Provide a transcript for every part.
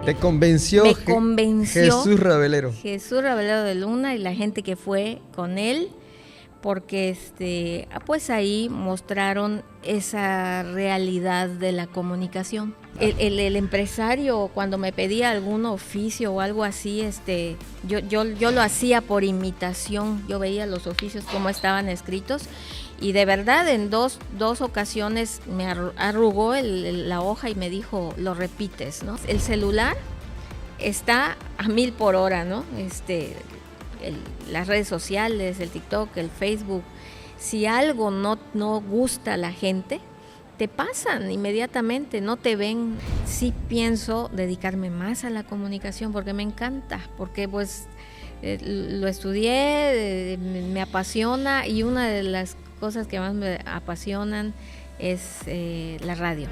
Te convenció, Me convenció Jesús Rabelero. Jesús Rabelero de Luna y la gente que fue con él, porque pues ahí mostraron esa realidad de la comunicación. El empresario, cuando me pedía algún oficio o algo así, yo lo hacía por imitación. Yo veía los oficios como estaban escritos y de verdad en dos ocasiones me arrugó la hoja y me dijo, lo repites, ¿no? El celular está a 1000 por hora, ¿no? Las redes sociales, el TikTok, el Facebook, si algo no gusta a la gente, te pasan inmediatamente, no te ven. Sí pienso dedicarme más a la comunicación porque me encanta, porque pues lo estudié, me apasiona y una de las cosas que más me apasionan es la radio.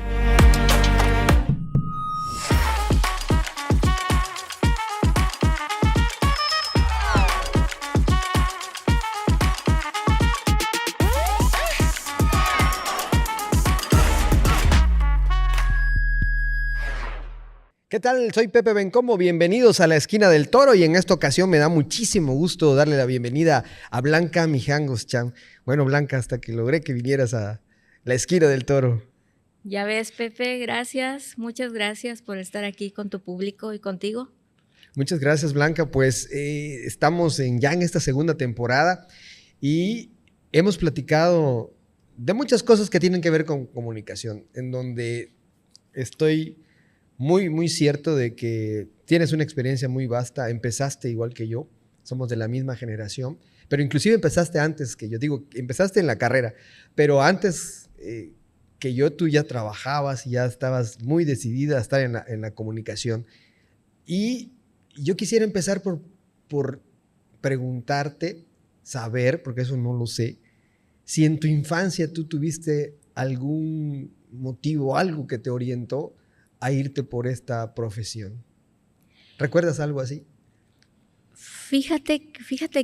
¿Qué tal? Soy Pepe Bencomo, bienvenidos a La Esquina del Toro y en esta ocasión me da muchísimo gusto darle la bienvenida a Blanca Mijangos Cham. Bueno, Blanca, hasta que logré que vinieras a La Esquina del Toro. Ya ves, Pepe, gracias, muchas gracias por estar aquí con tu público y contigo. Muchas gracias, Blanca, pues estamos ya en esta segunda temporada y hemos platicado de muchas cosas que tienen que ver con comunicación, en donde estoy muy cierto de que tienes una experiencia muy vasta, empezaste igual que yo, somos de la misma generación, pero inclusive empezaste antes que yo, digo, empezaste en la carrera, pero antes que yo tú ya trabajabas y ya estabas muy decidida a estar en la comunicación. Y yo quisiera empezar por preguntarte, saber, porque eso no lo sé, si en tu infancia tú tuviste algún motivo, algo que te orientó a irte por esta profesión. ¿Recuerdas algo así? Fíjate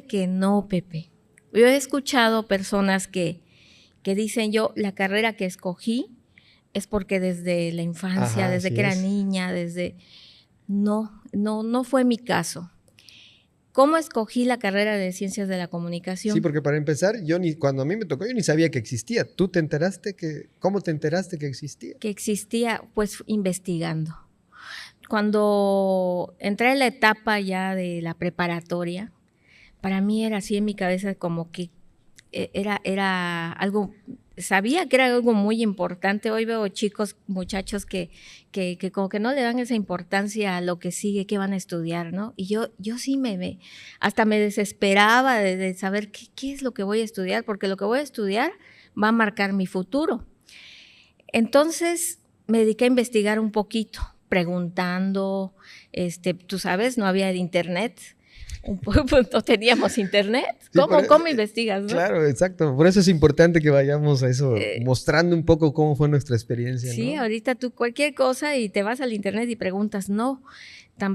que no, Pepe. Yo he escuchado personas que dicen la carrera que escogí es porque desde la infancia, desde que era niña, No fue mi caso. ¿Cómo escogí la carrera de Ciencias de la Comunicación? Sí, porque para empezar, cuando a mí me tocó, yo ni sabía que existía. ¿Cómo te enteraste que existía? Que existía, pues, investigando. Cuando entré en la etapa ya de la preparatoria, para mí era así en mi cabeza como que era algo, sabía que era algo muy importante. Hoy veo muchachos que como que no le dan esa importancia a lo que sigue, que van a estudiar, ¿no? Y yo sí hasta me desesperaba de saber qué es lo que voy a estudiar, porque lo que voy a estudiar va a marcar mi futuro. Entonces me dediqué a investigar un poquito, preguntando, tú sabes, no había internet. No teníamos internet. Sí, ¿Cómo investigas, no? Claro, exacto. Por eso es importante que vayamos a eso, mostrando un poco cómo fue nuestra experiencia. Sí, ¿no? ahorita tú cualquier cosa y te vas al internet y preguntas, no,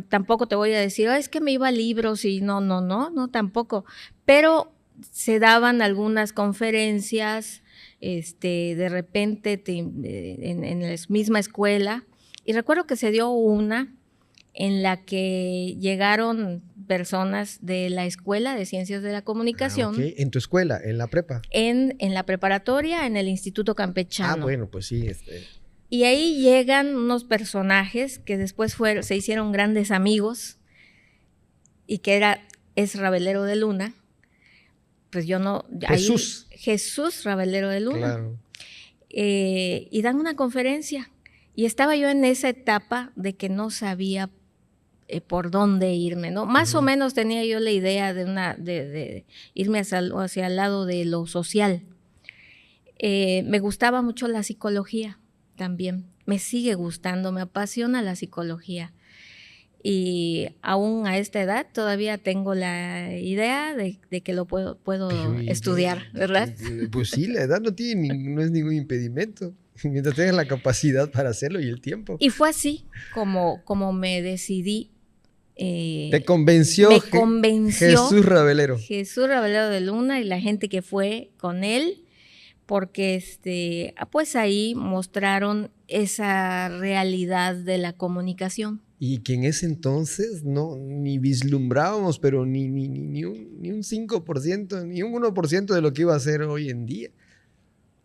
tampoco te voy a decir, es que me iba a libros y no, tampoco. Pero se daban algunas conferencias, de repente en la misma escuela. Y recuerdo que se dio una en la que llegaron personas de la Escuela de Ciencias de la Comunicación. Okay. ¿En tu escuela, en la prepa? En la preparatoria, en el Instituto Campechano. Bueno, pues sí. Y ahí llegan unos personajes que después se hicieron grandes amigos y que es Rabelero de Luna. Pues yo no... Jesús Rabelero de Luna. Claro. Y dan una conferencia. Y estaba yo en esa etapa de que no sabía por dónde irme, ¿no? Más o menos tenía yo la idea de irme hacia el lado de lo social. Me gustaba mucho la psicología también. Me sigue gustando, me apasiona la psicología. Y aún a esta edad todavía tengo la idea de que lo puedo estudiar, ¿verdad? Pues sí, la edad no es ningún impedimento. Mientras tengas la capacidad para hacerlo y el tiempo. Y fue así como me decidí. Me convenció Jesús Rabelero. Jesús Rabelero de Luna y la gente que fue con él, porque pues ahí mostraron esa realidad de la comunicación. Y que en ese entonces no, ni vislumbrábamos, pero ni un 5%, ni un 1% de lo que iba a ser hoy en día.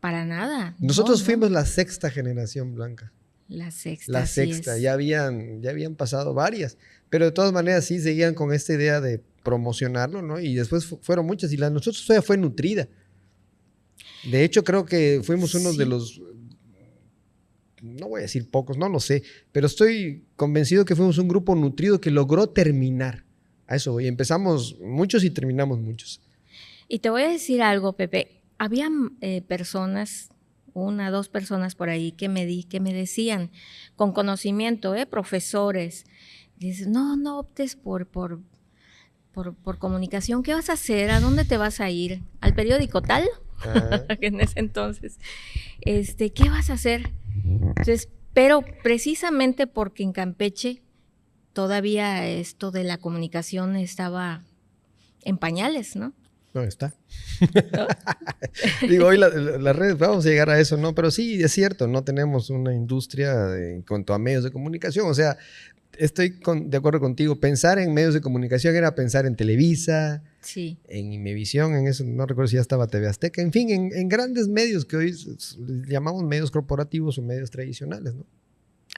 Para nada. Nosotros no, fuimos no. la sexta generación, Blanca. La sexta. La así sexta, es. ya habían pasado varias, pero de todas maneras sí seguían con esta idea de promocionarlo, ¿no? Y después fueron muchas, y la de nosotros todavía fue nutrida. De hecho, creo que fuimos uno de Sí. los, no voy a decir pocos, no lo sé, pero estoy convencido que fuimos un grupo nutrido que logró terminar. A eso voy. Empezamos muchos y terminamos muchos. Y te voy a decir algo, Pepe. Habían personas, 1, 2 personas por ahí que me decían con conocimiento, profesores, dicen, no optes por comunicación. ¿Qué vas a hacer? ¿A dónde te vas a ir? ¿Al periódico tal? En ese entonces. ¿Qué vas a hacer? Entonces, pero precisamente porque en Campeche todavía esto de la comunicación estaba en pañales, ¿no? No está. Digo, hoy las redes, vamos a llegar a eso, ¿no? Pero sí, es cierto, no tenemos una industria en cuanto a medios de comunicación. O sea, estoy de acuerdo contigo. Pensar en medios de comunicación era pensar en Televisa, sí, en Imevisión, en eso, no recuerdo si ya estaba TV Azteca, en fin, en grandes medios que hoy llamamos medios corporativos o medios tradicionales, ¿no?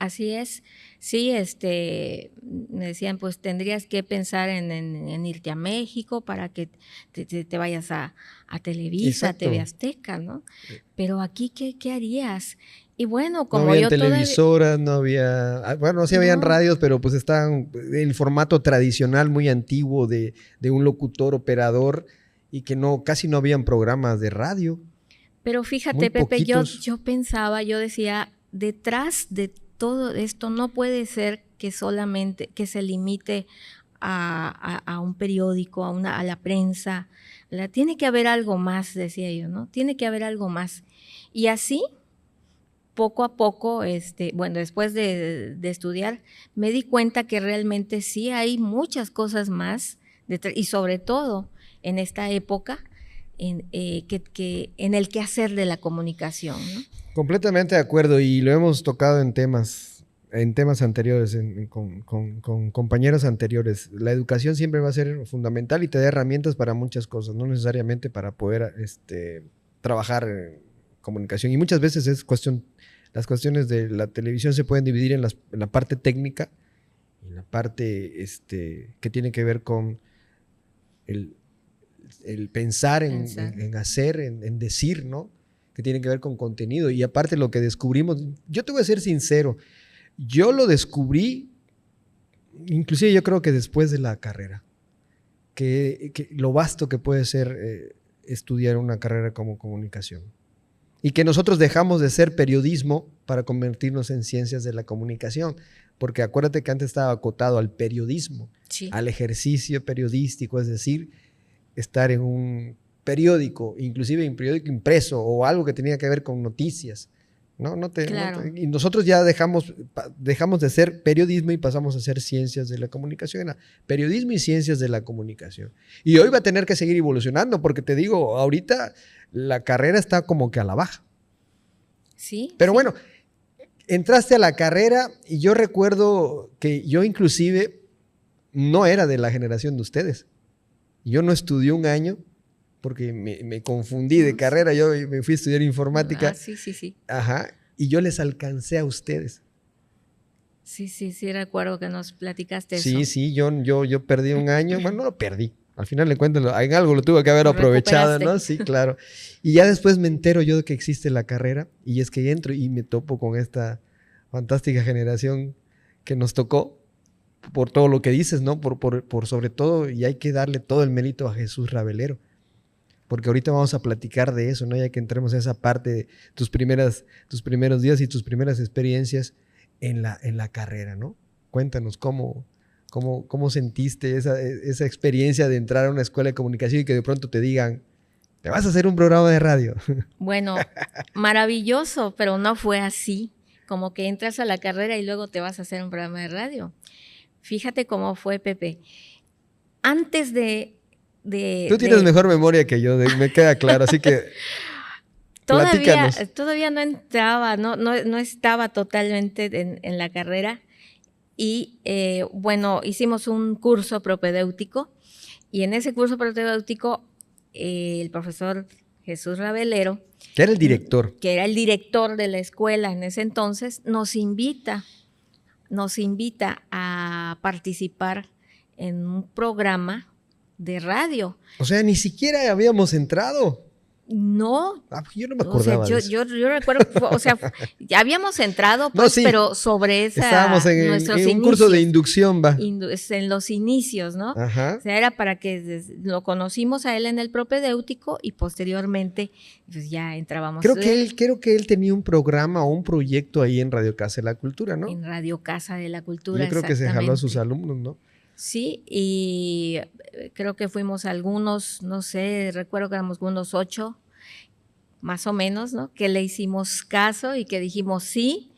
así es. Sí, me decían, pues tendrías que pensar en irte a México para que te vayas a Televisa, a Exacto. TV Azteca, ¿no? Pero aquí, ¿qué harías? Y bueno, No como habían yo todavía... televisoras, no había, bueno, sí habían No. radios, pero pues estaban en el formato tradicional muy antiguo de un locutor operador y que casi no habían programas de radio. Pero fíjate, Muy Pepe, poquitos. yo pensaba, yo decía, detrás de todo esto no puede ser que solamente que se limite a un periódico, a la prensa. Tiene que haber algo más, decía yo, ¿no? Tiene que haber algo más. Y así, poco a poco, bueno, después de estudiar, me di cuenta que realmente sí hay muchas cosas más, y sobre todo en esta época, en el quehacer de la comunicación, ¿no? Completamente de acuerdo, y lo hemos tocado en temas anteriores, con compañeros anteriores. La educación siempre va a ser fundamental y te da herramientas para muchas cosas, no necesariamente para poder trabajar en comunicación. Y muchas veces las cuestiones de la televisión se pueden dividir en la parte técnica y en la parte que tiene que ver con el pensar en hacer, en decir, ¿no? Que tiene que ver con contenido. Y aparte lo que descubrimos, yo te voy a ser sincero, yo lo descubrí, inclusive yo creo que después de la carrera, que lo vasto que puede ser estudiar una carrera como comunicación. Y que nosotros dejamos de ser periodismo para convertirnos en ciencias de la comunicación. Porque acuérdate que antes estaba acotado al periodismo, sí, al ejercicio periodístico, es decir, estar en un periódico, inclusive en periódico impreso o algo que tenía que ver con noticias. Claro. Y nosotros ya dejamos de ser periodismo y pasamos a ser ciencias de la comunicación. Era periodismo y ciencias de la comunicación. Y hoy va a tener que seguir evolucionando porque te digo, ahorita la carrera está como que a la baja. Sí. Pero sí. bueno, entraste a la carrera y yo recuerdo que yo inclusive no era de la generación de ustedes. Yo no estudié un año porque me confundí de carrera. Yo me fui a estudiar informática. Sí. Ajá. Y yo les alcancé a ustedes. Sí, recuerdo que nos platicaste eso. Sí, yo perdí un año. Bueno, no lo perdí. Al final de cuentas, en algo lo tuve que haber aprovechado, ¿no? Sí, claro. Y ya después me entero yo de que existe la carrera y es que entro y me topo con esta fantástica generación que nos tocó por todo lo que dices, ¿no? Por sobre todo, y hay que darle todo el mérito a Jesús Rabelero, porque ahorita vamos a platicar de eso, ¿no? Ya que entremos a esa parte de tus primeros días y tus primeras experiencias en la carrera, ¿no? Cuéntanos cómo sentiste esa experiencia de entrar a una escuela de comunicación y que de pronto te digan, te vas a hacer un programa de radio. Bueno, maravilloso, pero no fue así, como que entras a la carrera y luego te vas a hacer un programa de radio. Fíjate cómo fue, Pepe. Antes de Tú tienes mejor memoria que yo, me queda claro, así que todavía no entraba, no estaba totalmente en la carrera. Y bueno, hicimos un curso propedéutico y en ese curso propedéutico el profesor Jesús Rabelero, que era el director, que era el director de la escuela en ese entonces, nos invita a participar en un programa de radio. O sea, ni siquiera habíamos entrado. No. Yo no me acordaba de eso. Yo recuerdo, o sea, ya habíamos entrado, pues, sí, pero sobre estábamos en un curso de inducción, va. En los inicios, ¿no? Ajá. O sea, era para que lo conocimos a él en el propedéutico y posteriormente pues ya entrábamos. Creo que él tenía un programa o un proyecto ahí en Radio Casa de la Cultura, ¿no? En Radio Casa de la Cultura, yo creo que se jaló a sus alumnos, ¿no? Sí, y creo que fuimos algunos, no sé, recuerdo que éramos unos 8, más o menos, ¿no? Que le hicimos caso y que dijimos sí,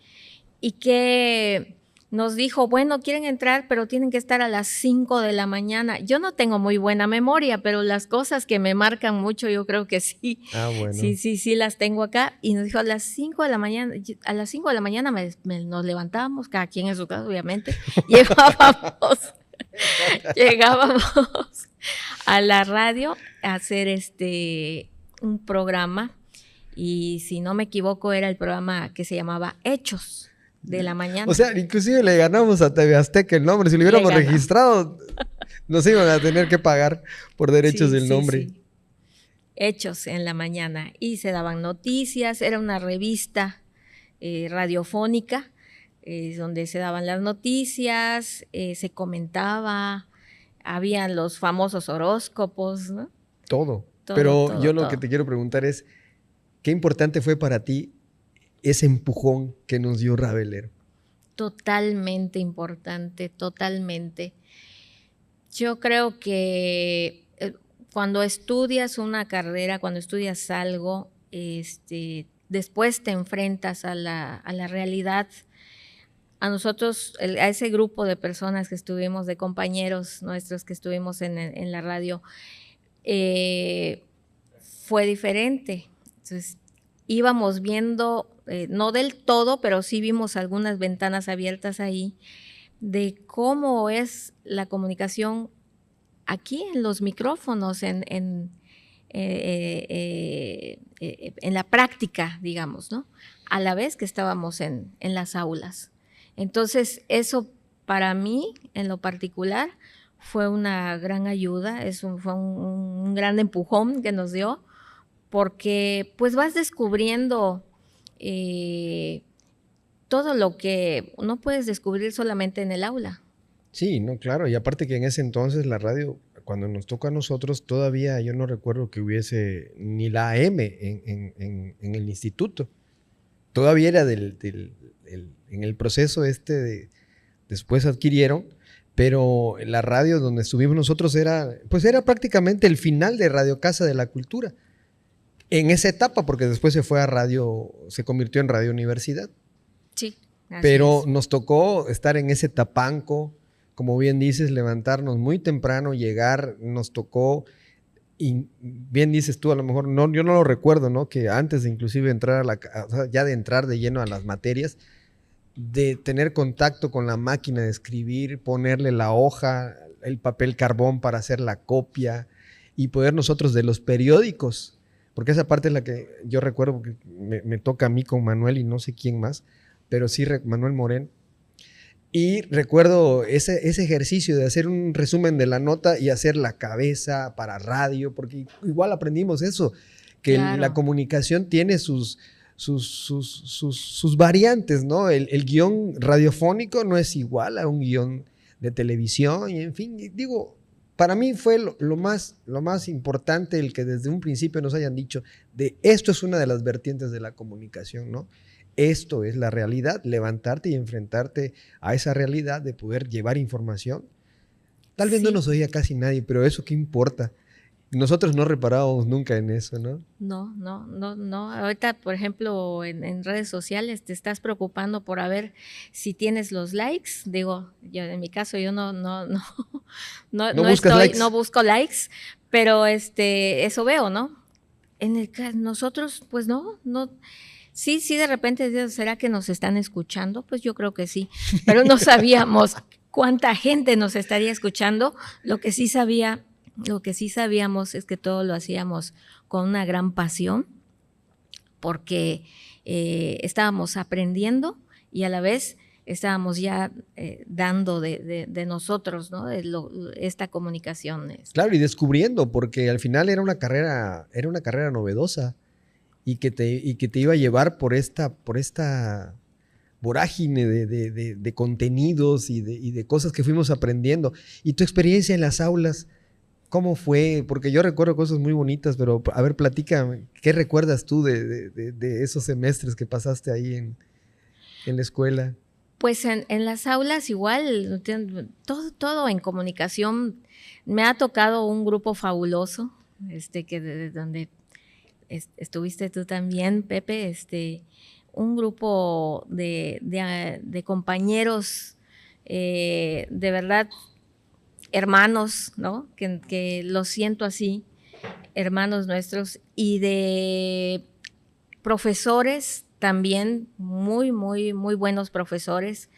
y que nos dijo, bueno, quieren entrar, pero tienen que estar a las 5 de la mañana. Yo no tengo muy buena memoria, pero las cosas que me marcan mucho, yo creo que sí. Ah, bueno. Sí, las tengo acá. Y nos dijo a las 5 de la mañana, nos levantábamos, cada quien en su casa, obviamente, llegábamos a la radio a hacer un programa, y si no me equivoco era el programa que se llamaba Hechos de la mañana. O sea, inclusive le ganamos a TV Azteca el nombre. Si lo hubiéramos registrado, nos iban a tener que pagar por derechos del nombre. Sí. Hechos en la mañana. Y se daban noticias, era una revista radiofónica, donde se daban las noticias, se comentaba, habían los famosos horóscopos, ¿no? Todo. Pero yo lo que te quiero preguntar es, ¿qué importante fue para ti ese empujón que nos dio Rabelero? Totalmente importante, totalmente. Yo creo que cuando estudias una carrera, cuando estudias algo, después te enfrentas a la realidad. A nosotros, a ese grupo de personas que estuvimos, de compañeros nuestros que estuvimos en la radio, fue diferente. Entonces, íbamos viendo, no del todo, pero sí vimos algunas ventanas abiertas ahí de cómo es la comunicación aquí en los micrófonos, en la práctica, digamos, ¿no? A la vez que estábamos en las aulas. Entonces, eso para mí, en lo particular, fue una gran ayuda, fue un gran empujón que nos dio, porque pues vas descubriendo todo lo que no puedes descubrir solamente en el aula. Sí, no, claro, y aparte que en ese entonces la radio, cuando nos tocó a nosotros, todavía yo no recuerdo que hubiese ni la AM en el instituto. Todavía era en el proceso después adquirieron, pero la radio donde estuvimos nosotros era prácticamente el final de Radio Casa de la Cultura. En esa etapa, porque después se convirtió en Radio Universidad. Sí. Pero nos tocó estar en ese tapanco, como bien dices, levantarnos muy temprano, llegar, nos tocó, y bien dices tú, a lo mejor, no, yo no lo recuerdo, ¿no? Que antes de inclusive entrar ya de entrar de lleno a las materias, de tener contacto con la máquina de escribir, ponerle la hoja, el papel carbón para hacer la copia, y poder nosotros de los periódicos, porque esa parte es la que yo recuerdo, porque me toca a mí con Manuel y no sé quién más, pero sí Manuel Moreno. Y recuerdo ese ejercicio de hacer un resumen de la nota y hacer la cabeza para radio, porque igual aprendimos eso, que claro, la comunicación tiene sus variantes, ¿no? El guión radiofónico no es igual a un guión de televisión, y en fin, digo, para mí fue lo más importante el que desde un principio nos hayan dicho de esto es una de las vertientes de la comunicación, ¿no? Esto es la realidad, levantarte y enfrentarte a esa realidad de poder llevar información. Tal vez no nos oía casi nadie, pero eso qué importa. Nosotros no reparábamos nunca en eso, ¿no? No. Ahorita, por ejemplo, en redes sociales te estás preocupando por a ver si tienes los likes. Digo, yo en mi caso yo no busco likes, pero eso veo, ¿no? En el caso nosotros, pues no Sí, sí, de repente, ¿será que nos están escuchando? Pues yo creo que sí, pero no sabíamos cuánta gente nos estaría escuchando. Lo que sí sabíamos es que todo lo hacíamos con una gran pasión, porque estábamos aprendiendo y a la vez estábamos ya dando de nosotros, ¿no? Esta comunicación. Claro, y descubriendo, porque al final era una carrera novedosa y que te iba a llevar por esta vorágine de contenidos y de cosas que fuimos aprendiendo. Y tu experiencia en las aulas, ¿cómo fue? Porque yo recuerdo cosas muy bonitas, pero a ver, platícame, ¿qué recuerdas tú de esos semestres que pasaste ahí en la escuela? Pues en las aulas igual, todo en comunicación. Me ha tocado un grupo fabuloso, donde estuviste tú también, Pepe, un grupo de compañeros, de verdad, hermanos, ¿no? Que lo siento así, hermanos nuestros, y de profesores también, muy, muy, muy buenos profesores.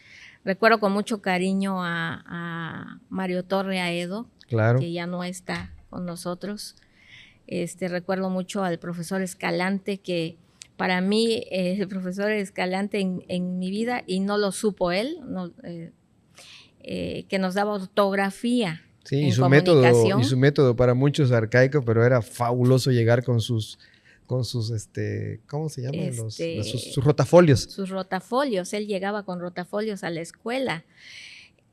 Recuerdo con mucho cariño a Mario Torre Aedo, Claro. que ya no está con nosotros. Recuerdo mucho al profesor Escalante, que para mí el profesor Escalante en mi vida, y no lo supo él, que nos daba ortografía. Sí, en comunicación. Y su método para muchos arcaico, pero era fabuloso llegar con sus ¿cómo se llaman? Sus rotafolios. Sus rotafolios, él llegaba con rotafolios a la escuela.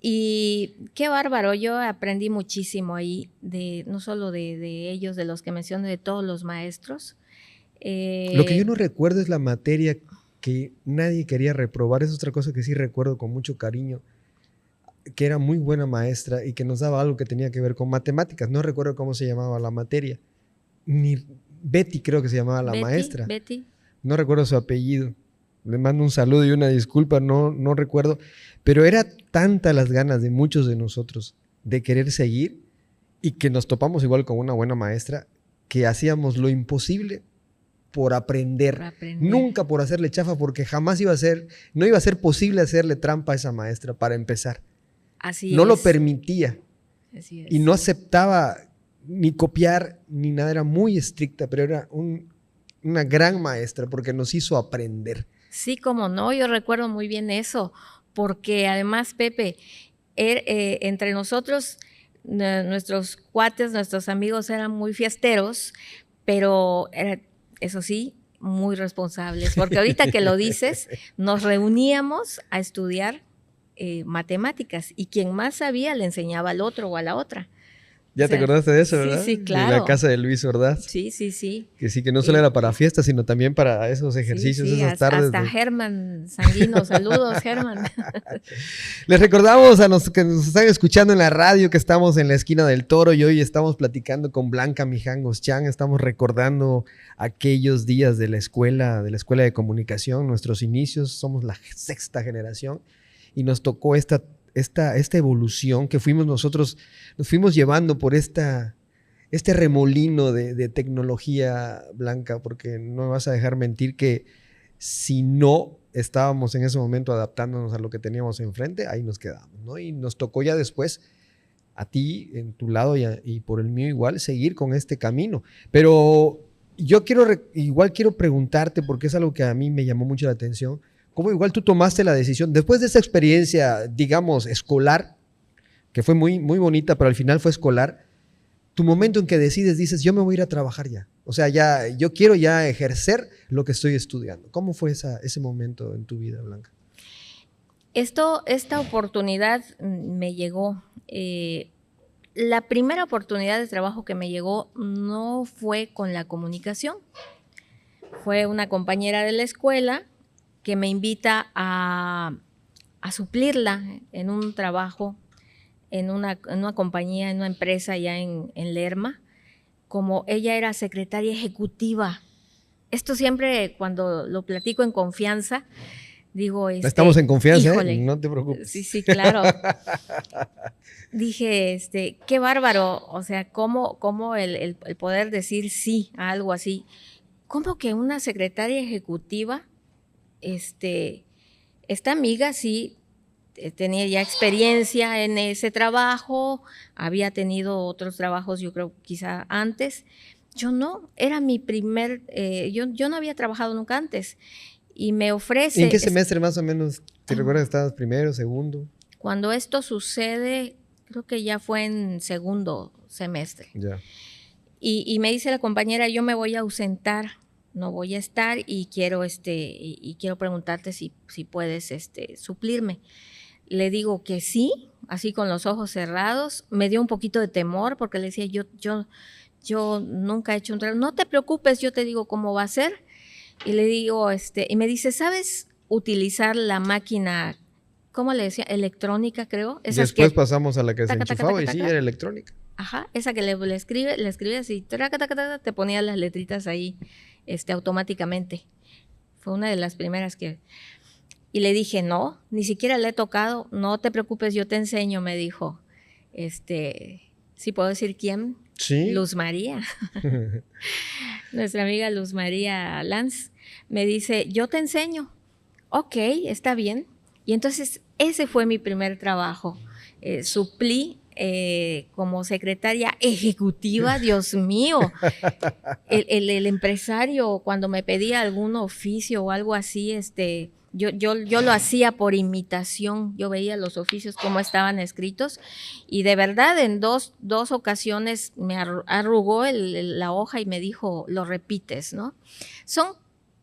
Y qué bárbaro, yo aprendí muchísimo ahí, no solo de ellos, de los que mencioné, de todos los maestros. Lo que yo no recuerdo es la materia que nadie quería reprobar, es otra cosa que sí recuerdo con mucho cariño, que era muy buena maestra y que nos daba algo que tenía que ver con matemáticas. No recuerdo cómo se llamaba la materia. Betty creo que se llamaba la maestra. Betty. No recuerdo su apellido. Le mando un saludo y una disculpa, no recuerdo. Pero era tanta las ganas de muchos de nosotros de querer seguir y que nos topamos igual con una buena maestra, que hacíamos lo imposible por aprender. Nunca por hacerle chafa, porque jamás no iba a ser posible hacerle trampa a esa maestra para empezar. Así no es. lo permitía. Así es. Y no aceptaba ni copiar ni nada, era muy estricta, pero era una gran maestra porque nos hizo aprender. Sí, cómo no, yo recuerdo muy bien eso, porque además, Pepe, entre nosotros, nuestros cuates, nuestros amigos eran muy fiesteros, pero eso sí, muy responsables, porque ahorita que lo dices, nos reuníamos a estudiar matemáticas, y quien más sabía le enseñaba al otro o a la otra. Ya te acordaste de eso, ¿verdad? Sí, claro. De la casa de Luis Ordaz. Sí. Que no solo era para fiestas, sino también para esos ejercicios, esas tardes. Hasta Germán Sanguino. Saludos, Germán. Les recordamos a los que nos están escuchando en la radio que estamos en la esquina del Toro y hoy estamos platicando con Blanca Mijangos Chan. Estamos recordando aquellos días de la escuela de comunicación, nuestros inicios. Somos la 6ª generación y nos tocó esta evolución que nosotros nos fuimos llevando por este remolino de tecnología, Blanca, porque no me vas a dejar mentir que si no estábamos en ese momento adaptándonos a lo que teníamos enfrente, ahí nos quedamos, ¿no? Y nos tocó ya después a ti, en tu lado y por el mío igual, seguir con este camino. Pero yo quiero preguntarte, porque es algo que a mí me llamó mucho la atención, ¿cómo igual tú tomaste la decisión, después de esta experiencia, digamos, escolar, que fue muy, muy bonita, pero al final fue escolar, tu momento en que dices, yo me voy a ir a trabajar ya? O sea, yo quiero ya ejercer lo que estoy estudiando. ¿Cómo fue ese momento en tu vida, Blanca? Esta oportunidad me llegó. La primera oportunidad de trabajo que me llegó no fue con la comunicación. Fue una compañera de la escuela que me invita a suplirla en un trabajo, en una compañía, en una empresa ya en Lerma, como ella era secretaria ejecutiva. Esto siempre, cuando lo platico en confianza, digo... Estamos en confianza, híjole, no te preocupes. Sí, claro. Dije, qué bárbaro, o sea, cómo el poder decir sí a algo así. ¿Cómo que una secretaria ejecutiva esta amiga sí tenía ya experiencia en ese trabajo, había tenido otros trabajos, yo creo quizá antes. Yo no, era mi primer, yo no había trabajado nunca antes. Y me ofrece... ¿En qué semestre más o menos? ¿Te recuerdas? ¿Estabas primero, segundo? Cuando esto sucede, creo que ya fue en segundo semestre. Ya. Y me dice la compañera, yo me voy a ausentar, no voy a estar y quiero, y quiero preguntarte si puedes suplirme. Le digo que sí, así con los ojos cerrados. Me dio un poquito de temor porque le decía, yo nunca he hecho un trabajo. No te preocupes, yo te digo cómo va a ser. Y le digo, y me dice, ¿sabes utilizar la máquina, cómo le decía? Electrónica, creo. Después pasamos a la que se taca, enchufaba taca, y taca, sí, taca. era electrónica. Ajá, esa que le escribes y te ponía las letritas ahí automáticamente. Fue una de las primeras que... Y le dije, no, ni siquiera le he tocado, no te preocupes, yo te enseño, me dijo. ¿Sí puedo decir quién? Sí. Luz María. Nuestra amiga Luz María Lanz me dice, yo te enseño. Ok, está bien. Y entonces ese fue mi primer trabajo. Suplí como secretaria ejecutiva, Dios mío. El empresario cuando me pedía algún oficio o algo así, yo lo hacía por imitación. Yo veía los oficios cómo estaban escritos y de verdad en dos ocasiones me arrugó la hoja y me dijo, lo repites, ¿no? Son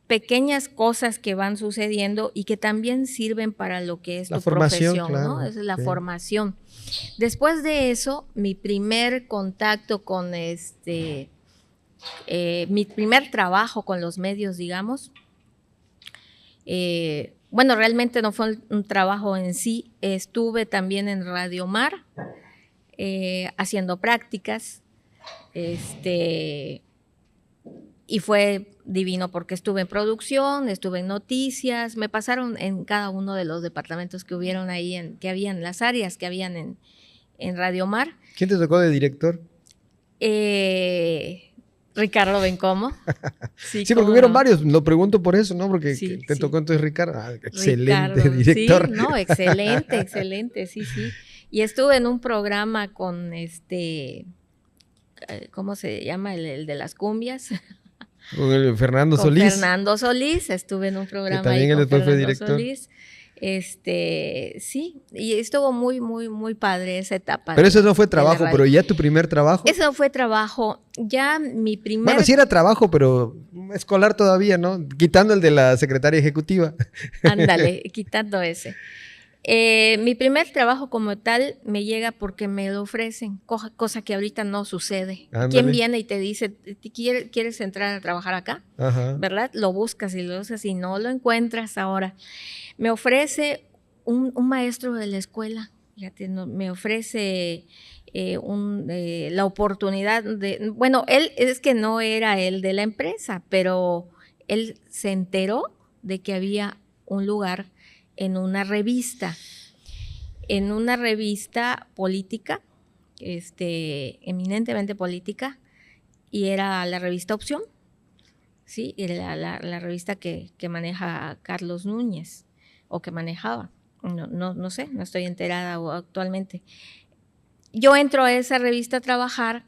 pequeñas cosas que van sucediendo y que también sirven para lo que es la tu formación, profesión, claro, ¿no? Esa es la sí. formación. Después de eso, mi primer contacto con mi primer trabajo con los medios, digamos, bueno, realmente no fue un trabajo en sí, estuve también en Radio Mar haciendo prácticas, y fue divino porque estuve en producción, estuve en noticias, me pasaron en cada uno de los departamentos que hubieron ahí, que habían las áreas que habían en Radio Mar. ¿Quién te tocó de director? Ricardo Bencomo. Sí, porque hubieron varios, lo pregunto por eso, ¿no? Porque sí, te tocó entonces Ricardo. Excelente Ricardo, director. Sí, no, excelente, sí. Y estuve en un programa con ¿cómo se llama? El de las cumbias. Con el Fernando con Solís. Fernando Solís, estuve en un programa que también ahí él con después Fernando fue director. Solís. Sí, y estuvo muy padre esa etapa. Pero eso no fue trabajo, pero ya tu primer trabajo. Eso no fue trabajo, ya mi primer... Bueno, sí era trabajo, pero escolar todavía, ¿no? Quitando el de la secretaria ejecutiva. Ándale, quitando ese. Mi primer trabajo como tal me llega porque me lo ofrecen, cosa que ahorita no sucede. Ándale. ¿Quién viene y te dice, ¿quieres entrar a trabajar acá? Ajá. ¿Verdad? Lo buscas y no lo encuentras ahora. Me ofrece un maestro de la escuela, fíjate, me ofrece la oportunidad de... Bueno, él es que no era el de la empresa, pero él se enteró de que había un lugar en una revista política, eminentemente política, y era la revista Opción, ¿sí? Era la revista que maneja Carlos Núñez, o que manejaba, no sé, no estoy enterada actualmente. Yo entro a esa revista a trabajar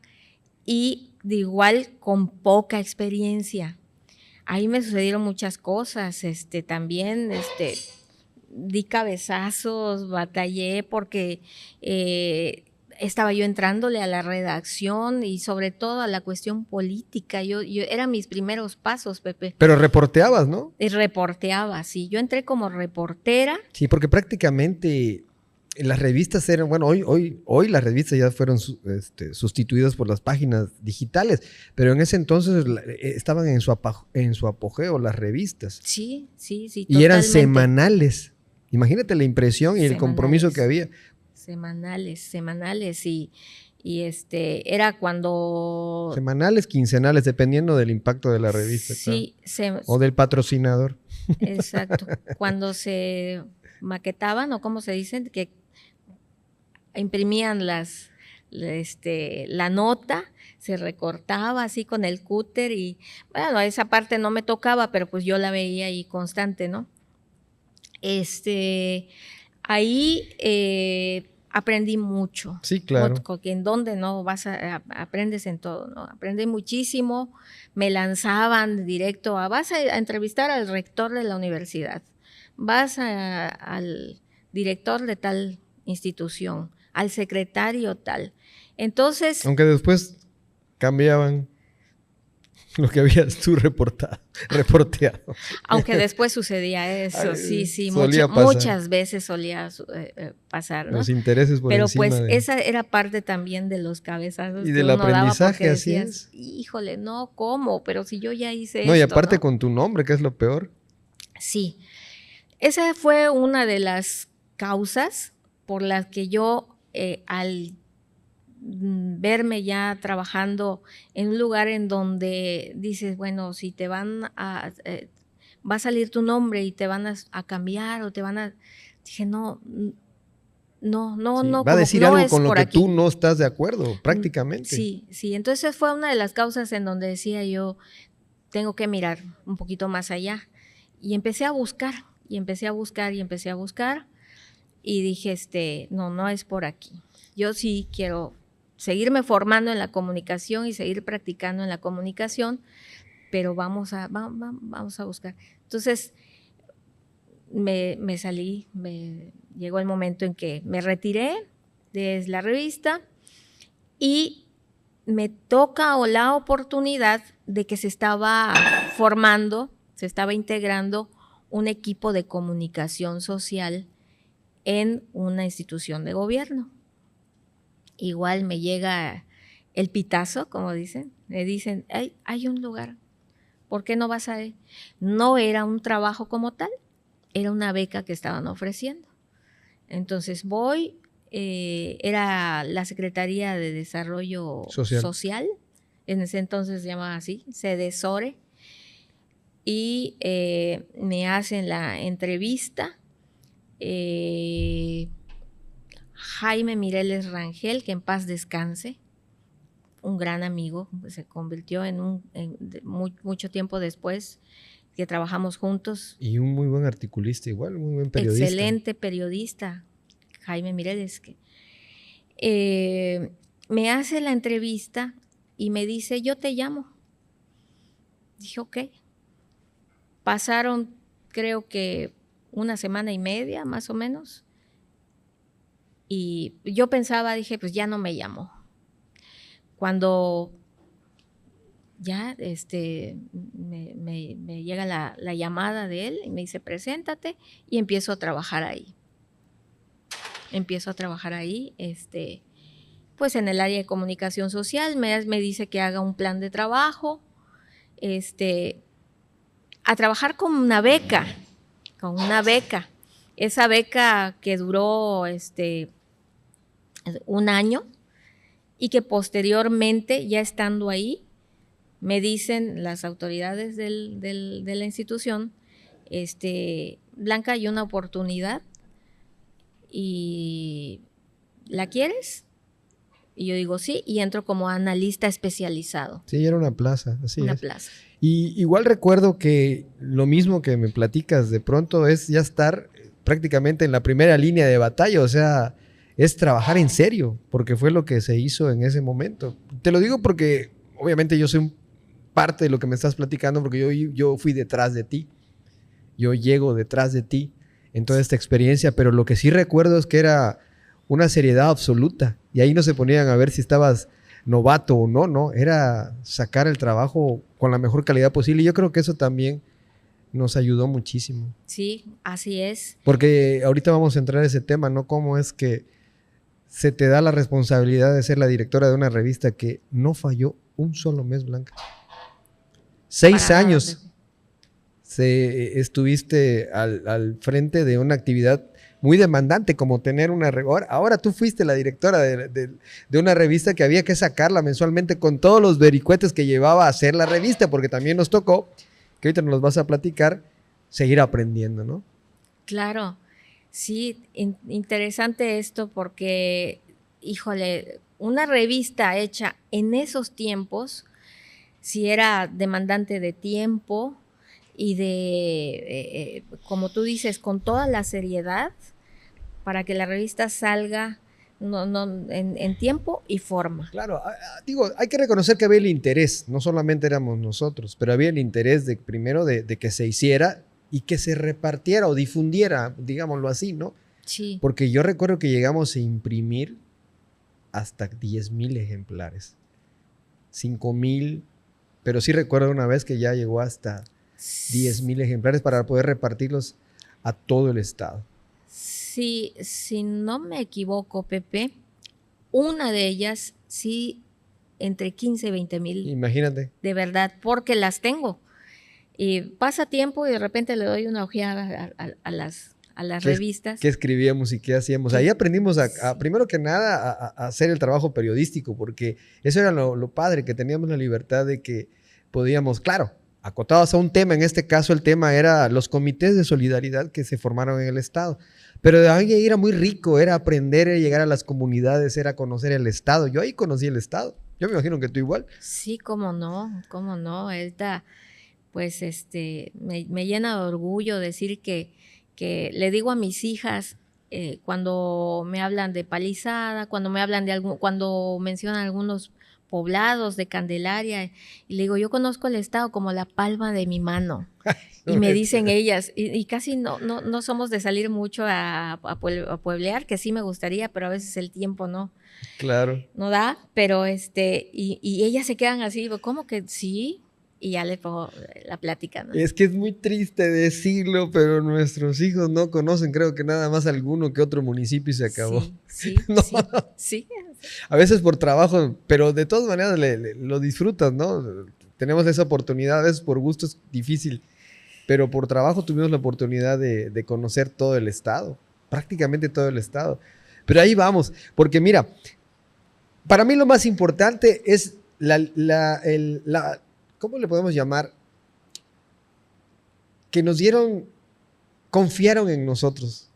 y de igual con poca experiencia. Ahí me sucedieron muchas cosas, también, di cabezazos, batallé porque estaba yo entrándole a la redacción y sobre todo a la cuestión política. Yo eran mis primeros pasos, Pepe. Pero reporteabas, ¿no? Y reporteaba, sí. Yo entré como reportera. Sí, porque prácticamente las revistas eran, bueno, hoy las revistas ya fueron sustituidas por las páginas digitales, pero en ese entonces estaban en su apogeo las revistas. Sí, y eran semanales. Imagínate la impresión y el compromiso que había. Semanales y era cuando... Semanales, quincenales, dependiendo del impacto de la revista. Sí. Claro. O del patrocinador. Exacto. Cuando se maquetaban, o cómo se dicen, que imprimían la nota, se recortaba así con el cúter y, bueno, esa parte no me tocaba, pero pues yo la veía ahí constante, ¿no? Ahí aprendí mucho. Sí, claro. En donde no aprendes en todo, ¿no? Aprendí muchísimo. Me lanzaban directo vas a entrevistar al rector de la universidad, al director de tal institución, al secretario tal. Entonces, aunque después cambiaban lo que habías tú reporteado. Aunque después sucedía eso, sí, muchas veces solía pasar, ¿no? Los intereses por Pero encima pues esa era parte también de los cabezazos y que del uno daba, aprendizaje, porque así decías, es. híjole, no, ¿cómo? Pero si yo ya hice no, esto, y aparte ¿no? con tu nombre, que es lo peor. Sí, esa fue una de las causas por las que yo, al verme ya trabajando en un lugar en donde dices, bueno, si te va a salir tu nombre y te van a cambiar o te van a... Dije, no, Sí, va a como decir no algo es con lo por que aquí. tú no estás de acuerdo, prácticamente. Sí, entonces fue una de las causas en donde decía yo, tengo que mirar un poquito más allá. Y empecé a buscar, y dije, no es por aquí. Yo sí quiero seguirme formando en la comunicación y seguir practicando en la comunicación, pero vamos a buscar. Entonces me salí, llegó el momento en que me retiré de la revista y me toca la oportunidad de que se estaba integrando un equipo de comunicación social en una institución de gobierno. Igual me llega el pitazo, como dicen, me dicen, hay un lugar, ¿por qué no vas a ir? No era un trabajo como tal, era una beca que estaban ofreciendo. Entonces voy, era la Secretaría de Desarrollo Social, en ese entonces se llamaba así, SEDESORE, y me hacen la entrevista. Jaime Mireles Rangel, que en paz descanse, un gran amigo, se convirtió mucho tiempo después que trabajamos juntos. Y un muy buen articulista igual, muy buen periodista. Excelente periodista, Jaime Mireles. Me hace la entrevista y me dice, yo te llamo. Dije, ok. Pasaron, creo que 1 semana y media, más o menos. Y yo pensaba, dije, pues ya no me llamó. Cuando ya me llega la llamada de él y me dice, preséntate, y empiezo a trabajar ahí. Pues en el área de comunicación social, me dice que haga un plan de trabajo, a trabajar con una beca. Esa beca que duró 1 año y que posteriormente, ya estando ahí, me dicen las autoridades de la institución, Blanca, hay una oportunidad y ¿la quieres? Y yo digo sí, y entro como analista especializado. Sí, era una plaza, así una es. Plaza. Y igual recuerdo que lo mismo que me platicas de pronto es ya estar prácticamente en la primera línea de batalla, o sea, es trabajar en serio, porque fue lo que se hizo en ese momento. Te lo digo porque obviamente yo soy parte de lo que me estás platicando, porque yo fui detrás de ti, yo llego detrás de ti en toda esta experiencia, pero lo que sí recuerdo es que era una seriedad absoluta, y ahí no se ponían a ver si estabas novato o no, era sacar el trabajo con la mejor calidad posible, y yo creo que eso también nos ayudó muchísimo. Sí, así es. Porque ahorita vamos a entrar a ese tema, ¿no? Cómo es que se te da la responsabilidad de ser la directora de una revista que no falló un solo mes, Blanca. 6 años estuviste al frente de una actividad muy demandante, como tener una... Ahora tú fuiste la directora de una revista que había que sacarla mensualmente con todos los vericuetes que llevaba a hacer la revista, porque también nos tocó, que ahorita nos los vas a platicar, seguir aprendiendo, ¿no? Claro, sí, interesante esto porque, híjole, una revista hecha en esos tiempos, si era demandante de tiempo, y de, como tú dices, con toda la seriedad para que la revista salga en tiempo y forma. Claro, digo, hay que reconocer que había el interés, no solamente éramos nosotros, pero había el interés de primero de que se hiciera y que se repartiera o difundiera, digámoslo así, ¿no? Sí. Porque yo recuerdo que llegamos a imprimir hasta 10,000 ejemplares, 5,000, pero sí recuerdo una vez que ya llegó hasta 10,000 ejemplares para poder repartirlos a todo el estado. Sí, si no me equivoco, Pepe, una de ellas sí entre 15 y 20,000. Imagínate. De verdad, porque las tengo. Y pasa tiempo y de repente le doy una ojeada a las revistas. ¿Qué escribíamos y qué hacíamos? Ahí aprendimos primero que nada a hacer el trabajo periodístico, porque eso era lo padre, que teníamos la libertad de que podíamos, claro, acotados a un tema. En este caso el tema era los comités de solidaridad que se formaron en el estado. Pero de ahí era muy rico, era aprender, era llegar a las comunidades, era conocer el estado. Yo ahí conocí el estado. Yo me imagino que tú igual. Sí, cómo no, cómo no. Esta, pues me llena de orgullo decir que le digo a mis hijas cuando me hablan de Palizada, cuando me hablan cuando mencionan algunos poblados de Candelaria, y le digo, yo conozco el estado como la palma de mi mano. Y me dicen ellas, y casi no somos de salir mucho a pueblear, que sí me gustaría, pero a veces el tiempo no. Claro. No da, pero y ellas se quedan así, ¿cómo que sí? Y ya le pongo la plática, ¿no? Es que es muy triste decirlo, pero nuestros hijos no conocen, creo que nada más alguno que otro municipio y se acabó. Sí, ¿No? sí. A veces por trabajo, pero de todas maneras lo disfrutas, ¿no? Tenemos esa oportunidad, a veces por gusto es difícil, pero por trabajo tuvimos la oportunidad de conocer todo el estado, prácticamente todo el estado. Pero ahí vamos, porque mira, para mí lo más importante es ¿cómo le podemos llamar? Que confiaron en nosotros.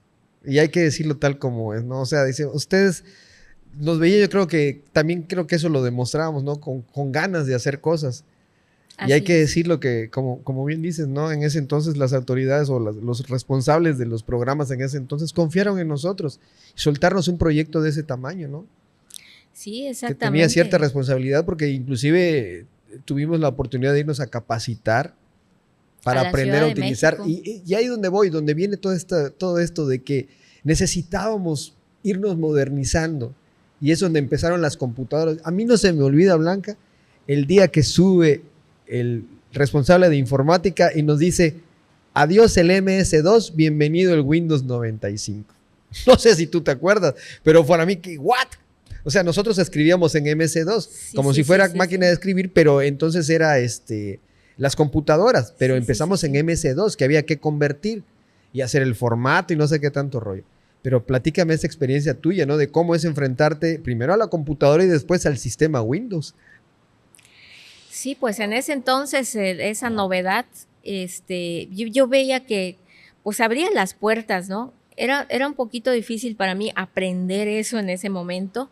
Y hay que decirlo tal como es, ¿no? O sea, dice, ustedes nos veían, yo creo que eso lo demostrábamos, ¿no? Con ganas de hacer cosas. Así y hay que es. decirlo que, como bien dices, ¿no? En ese entonces las autoridades o los responsables de los programas en ese entonces confiaron en nosotros y soltarnos un proyecto de ese tamaño, ¿no? Sí, exactamente. Que tenía cierta responsabilidad porque inclusive tuvimos la oportunidad de irnos a capacitar para aprender a utilizar. Y ahí donde voy, donde viene todo esto de que necesitábamos irnos modernizando. Y es donde empezaron las computadoras. A mí no se me olvida, Blanca, el día que sube el responsable de informática y nos dice, adiós el MS2, bienvenido el Windows 95. No sé si tú te acuerdas, pero para mí, ¿what? O sea, nosotros escribíamos en MS2, como si fuera máquina de escribir, pero entonces era las computadoras, pero empezamos en MS2, que había que convertir y hacer el formato y no sé qué tanto rollo. Pero platícame esa experiencia tuya, ¿no? De cómo es enfrentarte primero a la computadora y después al sistema Windows. Sí, pues en ese entonces esa novedad, yo veía que pues abría las puertas, ¿no? Era un poquito difícil para mí aprender eso en ese momento.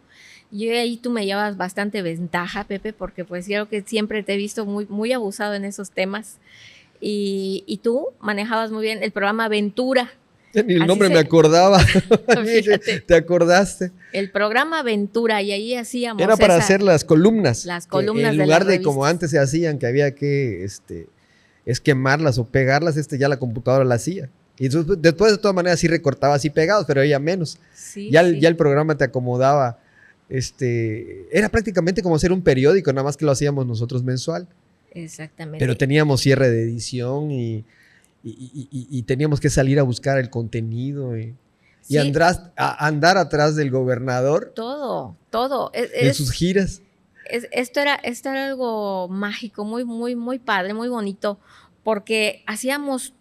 Yo ahí tú me llevas bastante ventaja, Pepe, porque pues creo que siempre te he visto muy, muy abusado en esos temas. Y tú manejabas muy bien el programa Aventura. Ni el nombre me acordaba. Fíjate. ¿Te acordaste? El programa Aventura, y ahí hacíamos. Era para hacer las columnas. Las columnas en lugar de como antes se hacían, que había que esquemarlas o pegarlas, ya la computadora la hacía. Y después de todas maneras sí recortabas y pegabas, pero ella menos. Sí, ya el programa te acomodaba. Era prácticamente como hacer un periódico, nada más que lo hacíamos nosotros mensual. Exactamente. Pero teníamos cierre de edición y teníamos que salir a buscar el contenido y andar atrás del gobernador. Todo. En sus giras. Esto era algo mágico, muy, muy, muy padre, muy bonito, porque hacíamos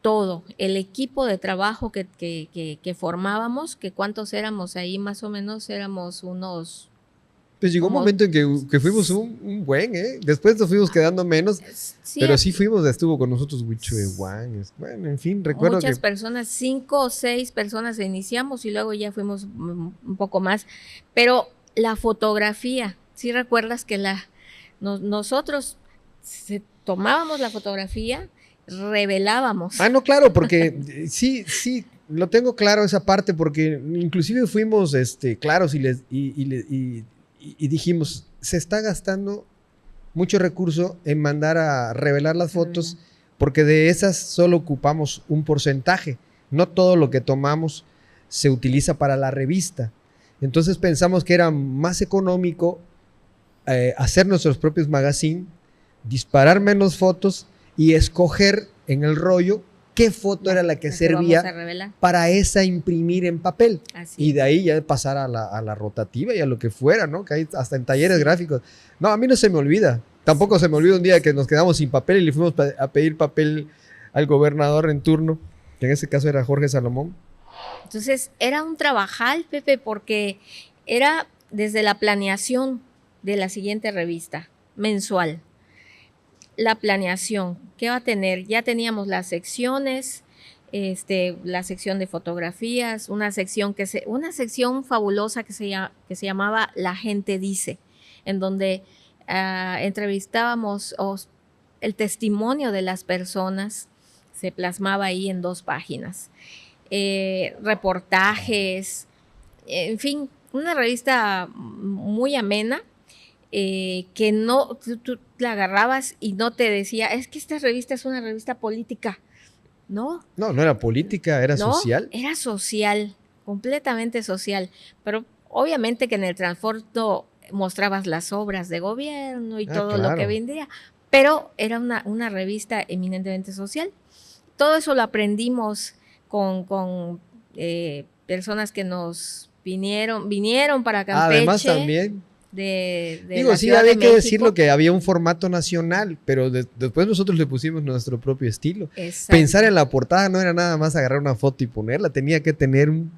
todo, el equipo de trabajo que formábamos, que cuántos éramos ahí, más o menos éramos unos... Pues llegó un momento en que fuimos un buen, después nos fuimos quedando menos, pero sí estuvo con nosotros Huicho de Juan, bueno, en fin, recuerdo muchas personas, 5 o 6 personas iniciamos y luego ya fuimos un poco más, pero la fotografía, ¿sí recuerdas que nosotros tomábamos la fotografía, revelábamos. Ah, no, claro, porque sí, lo tengo claro esa parte, porque inclusive fuimos claros y dijimos, se está gastando mucho recurso en mandar a revelar las fotos, porque de esas solo ocupamos un porcentaje. No todo lo que tomamos se utiliza para la revista. Entonces pensamos que era más económico hacer nuestros propios magazines, disparar menos fotos y escoger en el rollo qué foto era la que servía para esa imprimir en papel. Así. Y de ahí ya pasar a la rotativa y a lo que fuera, ¿no? Que hay hasta en talleres gráficos. No, a mí no se me olvida. Tampoco se me olvida un día que nos quedamos sin papel y le fuimos a pedir papel al gobernador en turno, que en ese caso era Jorge Salomón. Entonces era un trabajal, Pepe, porque era desde la planeación de la siguiente revista mensual. La planeación, ¿qué va a tener? Ya teníamos las secciones, la sección de fotografías, una sección fabulosa que se llamaba La Gente Dice, en donde entrevistábamos el testimonio de las personas, se plasmaba ahí en 2 páginas. Reportajes, en fin, una revista muy amena, que no, tú la agarrabas y no te decía, es que esta revista es una revista política. No. No era política, era social. Era social, completamente social. Pero obviamente que en el trasfondo mostrabas las obras de gobierno y todo lo que vendría. Pero era una revista eminentemente social. Todo eso lo aprendimos con personas que nos vinieron para Campeche. Además también. Digo, sí, había que decirlo que había un formato nacional, pero después nosotros le pusimos nuestro propio estilo. Exacto. Pensar en la portada no era nada más agarrar una foto y ponerla, tenía que tener un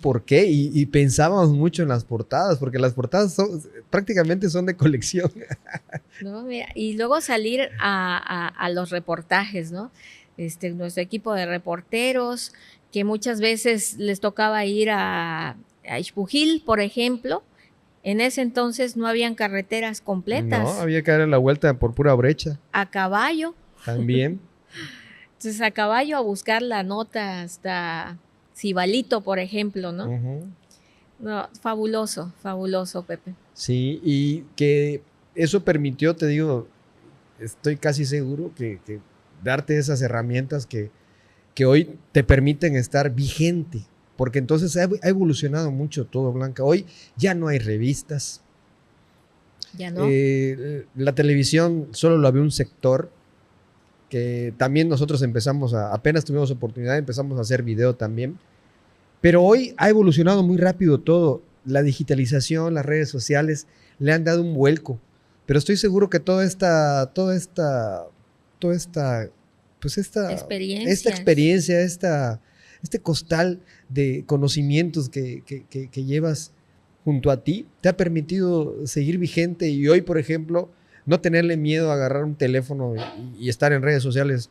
porqué y pensábamos mucho en las portadas, porque las portadas prácticamente son de colección. No, mira, y luego salir a los reportajes, ¿no? Nuestro equipo de reporteros, que muchas veces les tocaba ir a Ixpujil, por ejemplo. En ese entonces no habían carreteras completas. No, había que dar la vuelta por pura brecha. A caballo. También. Entonces a caballo a buscar la nota hasta Cibalito, por ejemplo, ¿no? No, fabuloso, Pepe. Sí, y que eso permitió, te digo, estoy casi seguro que darte esas herramientas que hoy te permiten estar vigente. Porque entonces ha evolucionado mucho todo, Blanca. Hoy ya no hay revistas. Ya no. La televisión solo lo había un sector, que también nosotros apenas tuvimos oportunidad, empezamos a hacer video también. Pero hoy ha evolucionado muy rápido todo. La digitalización, las redes sociales le han dado un vuelco. Pero estoy seguro que toda esta experiencia, este costal de conocimientos que llevas junto a ti, te ha permitido seguir vigente y hoy, por ejemplo, no tenerle miedo a agarrar un teléfono y estar en redes sociales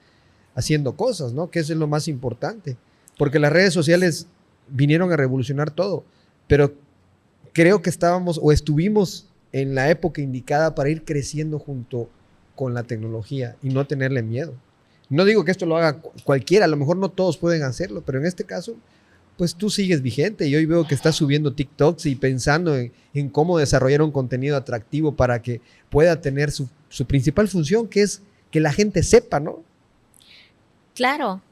haciendo cosas, ¿no? Que eso es lo más importante. Porque las redes sociales vinieron a revolucionar todo, pero creo que estuvimos en la época indicada para ir creciendo junto con la tecnología y no tenerle miedo. No digo que esto lo haga cualquiera, a lo mejor no todos pueden hacerlo, pero en este caso, pues tú sigues vigente y hoy veo que estás subiendo TikToks y pensando en cómo desarrollar un contenido atractivo para que pueda tener su principal función, que es que la gente sepa, ¿no? Claro.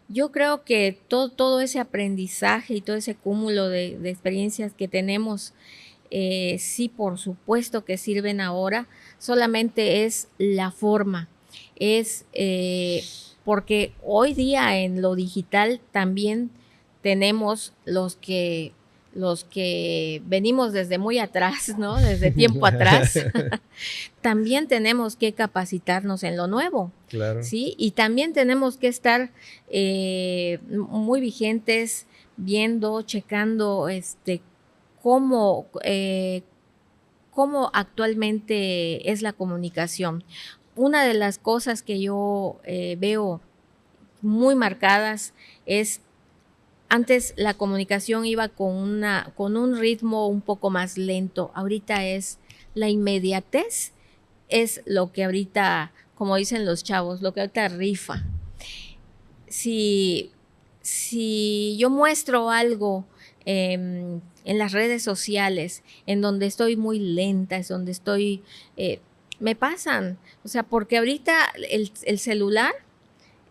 Yo creo que todo ese aprendizaje y todo ese cúmulo de experiencias que tenemos, sí, por supuesto que sirven ahora, solamente es la forma. Es porque hoy día en lo digital también tenemos los que venimos desde muy atrás, ¿no? Desde tiempo atrás. También tenemos que capacitarnos en lo nuevo. Claro. ¿Sí? Y también tenemos que estar muy vigentes, viendo, checando cómo actualmente es la comunicación. Una de las cosas que yo veo muy marcadas es, antes la comunicación iba con un ritmo un poco más lento. Ahorita es la inmediatez, es lo que ahorita como dicen los chavos, lo que ahorita rifa. Si yo muestro algo en las redes sociales, en donde estoy muy lenta, es donde estoy, me pasan. O sea, porque ahorita el celular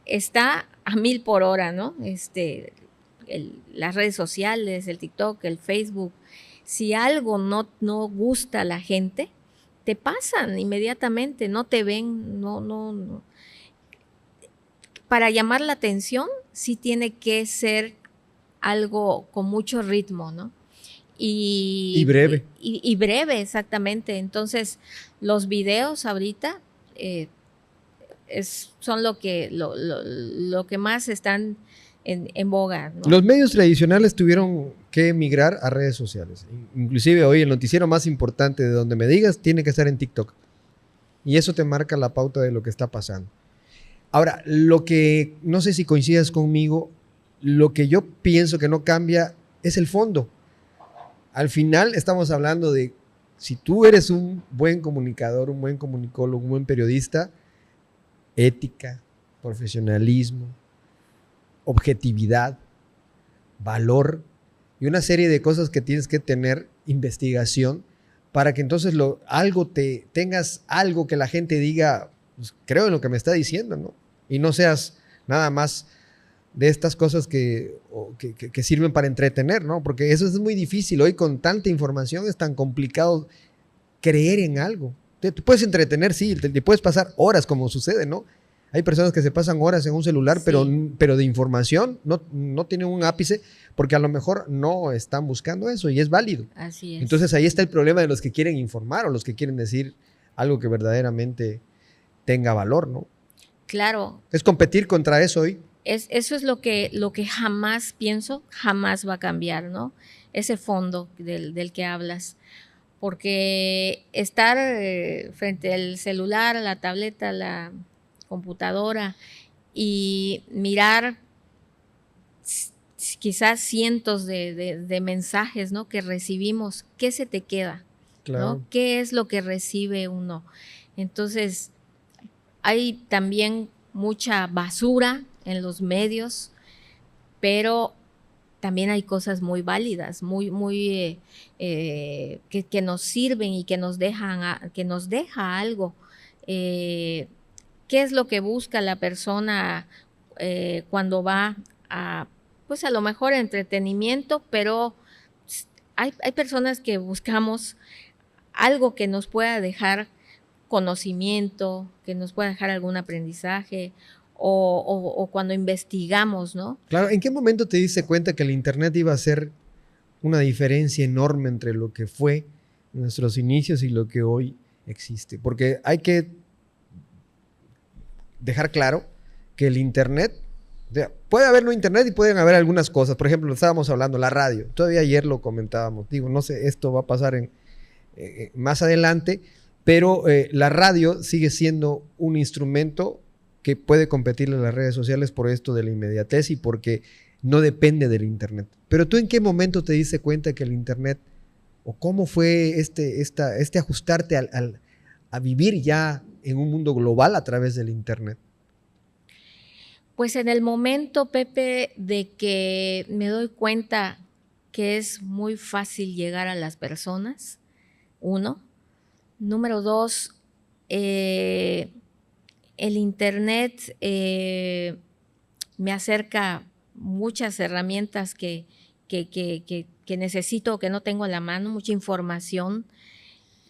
está a 1000 por hora, ¿no? Las redes sociales, el TikTok, el Facebook. Si algo no gusta a la gente, te pasan inmediatamente, no te ven, no. Para llamar la atención, sí tiene que ser algo con mucho ritmo, ¿no? Y breve. Y breve, exactamente. Entonces, los videos ahorita son lo que más están en boga, ¿no? Los medios tradicionales tuvieron que migrar a redes sociales. Inclusive hoy el noticiero más importante de donde me digas tiene que estar en TikTok. Y eso te marca la pauta de lo que está pasando. Ahora, lo que, no sé si coincidas conmigo, lo que yo pienso que no cambia es el fondo. Al final estamos hablando de, si tú eres un buen comunicador, un buen comunicólogo, un buen periodista, ética, profesionalismo, objetividad, valor y una serie de cosas que tienes que tener, investigación, para que entonces tengas algo que la gente diga, pues, creo en lo que me está diciendo, ¿no? Y no seas nada más de estas cosas que sirven para entretener, ¿no? Porque eso es muy difícil. Hoy con tanta información es tan complicado creer en algo. Te puedes entretener, sí, te puedes pasar horas como sucede, ¿no? Hay personas que se pasan horas en un celular, sí, pero de información no tienen un ápice porque a lo mejor no están buscando eso y es válido. Así es. Entonces ahí está el problema de los que quieren informar o los que quieren decir algo que verdaderamente tenga valor, ¿no? Claro. Es competir contra eso hoy. Eso es lo que jamás pienso, jamás va a cambiar, ¿no? Ese fondo del que hablas. Porque estar frente al celular, a la tableta, a la computadora y mirar quizás cientos de mensajes, ¿no?, que recibimos, ¿qué se te queda? Claro. ¿No? ¿Qué es lo que recibe uno? Entonces, hay también mucha basura en los medios, pero también hay cosas muy válidas, que nos sirven y que nos deja algo. ¿Qué es lo que busca la persona cuando va a, pues a lo mejor entretenimiento, pero hay personas que buscamos algo que nos pueda dejar conocimiento, que nos pueda dejar algún aprendizaje, o cuando investigamos, ¿no? Claro, ¿en qué momento te diste cuenta que el Internet iba a ser una diferencia enorme entre lo que fue en nuestros inicios y lo que hoy existe? Porque hay que dejar claro que el Internet, puede haber no Internet y pueden haber algunas cosas. Por ejemplo, estábamos hablando, la radio. Todavía ayer lo comentábamos. Digo, no sé, esto va a pasar más adelante, pero la radio sigue siendo un instrumento que puede competirle a las redes sociales por esto de la inmediatez y porque no depende del Internet. Pero tú, ¿en qué momento te diste cuenta que el Internet, o cómo fue este ajustarte a vivir ya en un mundo global a través del Internet? Pues en el momento, Pepe, de que me doy cuenta que es muy fácil llegar a las personas, uno. Número dos, el Internet me acerca muchas herramientas que necesito o que no tengo a la mano, mucha información.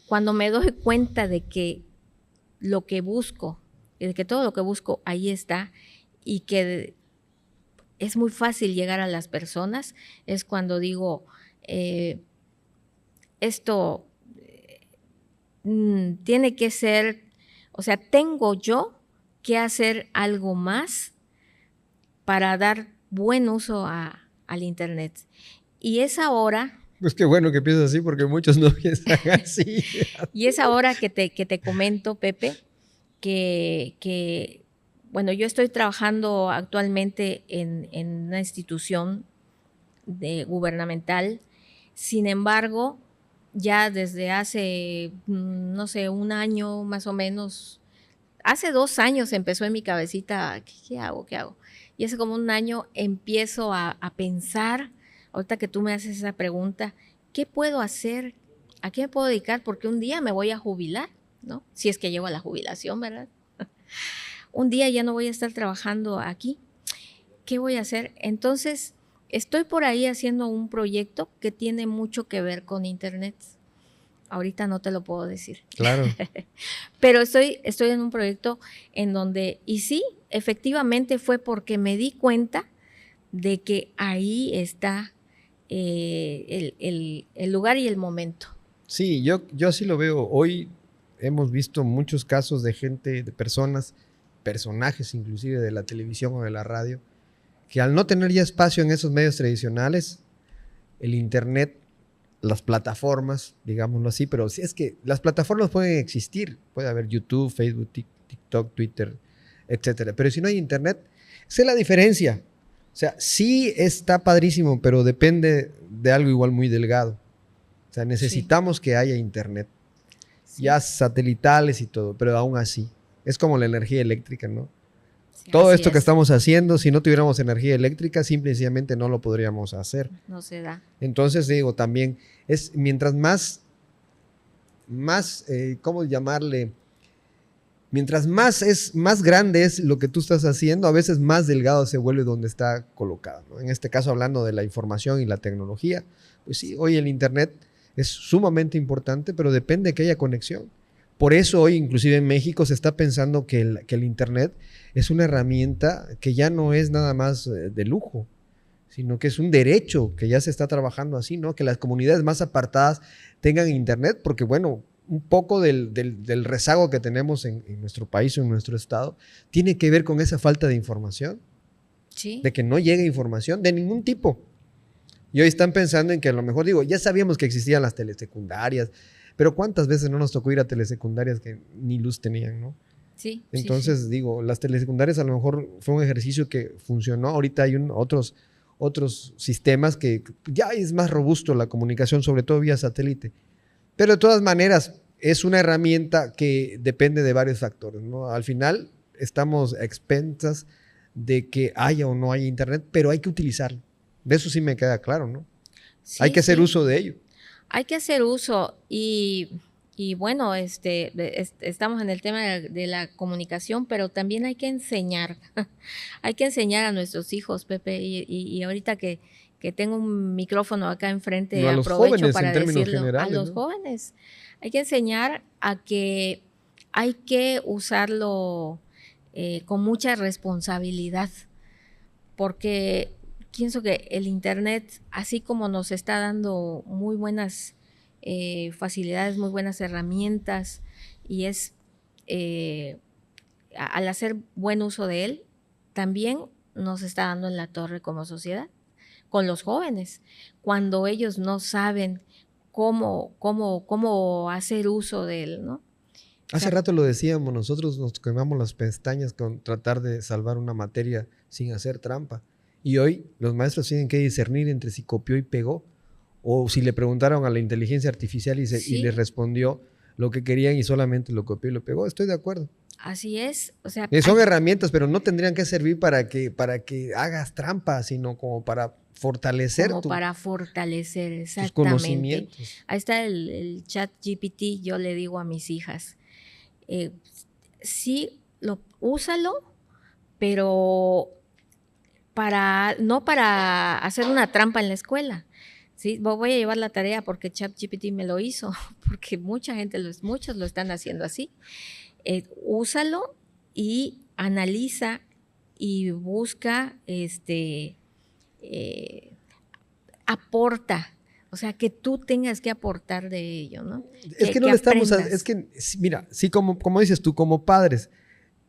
Cuando me doy cuenta de que lo que busco, de que todo lo que busco ahí está y que es muy fácil llegar a las personas, es cuando digo, esto tiene que ser, o sea, tengo yo que hacer algo más para dar buen uso al Internet. Y es ahora... Pues qué bueno que piensas así, porque muchos no piensan así. Y es ahora que te comento, Pepe, que bueno, yo estoy trabajando actualmente en una institución gubernamental. Sin embargo, ya desde hace, no sé, un año más o menos, hace 2 años empezó en mi cabecita, ¿qué hago? ¿Qué hago? Y hace como un año empiezo a pensar, ahorita que tú me haces esa pregunta, ¿qué puedo hacer? ¿A qué me puedo dedicar? Porque un día me voy a jubilar, ¿no? Si es que llego a la jubilación, ¿verdad? Un día ya no voy a estar trabajando aquí. ¿Qué voy a hacer? Entonces, estoy por ahí haciendo un proyecto que tiene mucho que ver con Internet. Ahorita no te lo puedo decir. Claro. Pero estoy en un proyecto en donde, y sí, efectivamente fue porque me di cuenta de que ahí está el lugar y el momento. Sí, yo así lo veo. Hoy hemos visto muchos casos de gente, de personajes inclusive de la televisión o de la radio, que al no tener ya espacio en esos medios tradicionales, el Internet, las plataformas, digámoslo así, pero si es que las plataformas pueden existir, puede haber YouTube, Facebook, TikTok, Twitter, etcétera, pero si no hay Internet, esa es la diferencia. O sea, sí está padrísimo, pero depende de algo igual muy delgado. O sea, necesitamos que haya Internet, ya satelitales y todo, pero aún así, es como la energía eléctrica, ¿no? Todo esto que estamos haciendo, si no tuviéramos energía eléctrica, simple y sencillamente no lo podríamos hacer. No se da. Entonces, digo, también es mientras más, ¿cómo llamarle? Mientras más grande es lo que tú estás haciendo, a veces más delgado se vuelve donde está colocado, ¿no? En este caso, hablando de la información y la tecnología, pues sí, hoy el Internet es sumamente importante, pero depende de que haya conexión. Por eso hoy, inclusive en México, se está pensando que el Internet es una herramienta que ya no es nada más de lujo, sino que es un derecho que ya se está trabajando así, ¿no? Que las comunidades más apartadas tengan Internet, porque bueno, un poco del rezago que tenemos en nuestro país o en nuestro estado tiene que ver con esa falta de información, ¿Sí? De que no llegue información de ningún tipo. Y hoy están pensando en que a lo mejor, digo, ya sabíamos que existían las telesecundarias, pero ¿cuántas veces no nos tocó ir a telesecundarias que ni luz tenían, ¿no? Sí. Entonces, digo, las telesecundarias a lo mejor fue un ejercicio que funcionó. Ahorita hay otros sistemas que ya es más robusto la comunicación, sobre todo vía satélite. Pero de todas maneras, es una herramienta que depende de varios factores, ¿no? Al final, estamos a expensas de que haya o no haya Internet, pero hay que utilizarlo. De eso sí me queda claro, ¿no? Sí, hay que hacer uso de ello. Hay que hacer uso y bueno, estamos en el tema de la comunicación, pero también hay que enseñar. Hay que enseñar a nuestros hijos, Pepe, y ahorita que tengo un micrófono acá enfrente, a los aprovecho jóvenes, para en términos decirlo. generales, A los jóvenes. Hay que enseñar a que hay que usarlo con mucha responsabilidad, porque pienso que el Internet, así como nos está dando muy buenas facilidades, muy buenas herramientas, y al hacer buen uso de él, también nos está dando en la torre como sociedad, con los jóvenes, cuando ellos no saben cómo hacer uso de él, ¿no? Hace rato lo decíamos, nosotros nos quemamos las pestañas con tratar de salvar una materia sin hacer trampa. Y hoy los maestros tienen que discernir entre si copió y pegó, o si le preguntaron a la inteligencia artificial y les respondió lo que querían y solamente lo copió y lo pegó. Estoy de acuerdo. Así es. O sea, son herramientas, pero no tendrían que servir para que hagas trampa, sino como para fortalecer tus conocimientos. Ahí está el chat GPT, yo le digo a mis hijas, sí, úsalo, pero no para hacer una trampa en la escuela. Sí, voy a llevar la tarea porque ChatGPT me lo hizo, porque muchos lo están haciendo así. Úsalo y analiza y busca, aporta. O sea, que tú tengas que aportar de ello, ¿no? Es que no le estamos... Es que, mira, sí, como dices tú, como padres,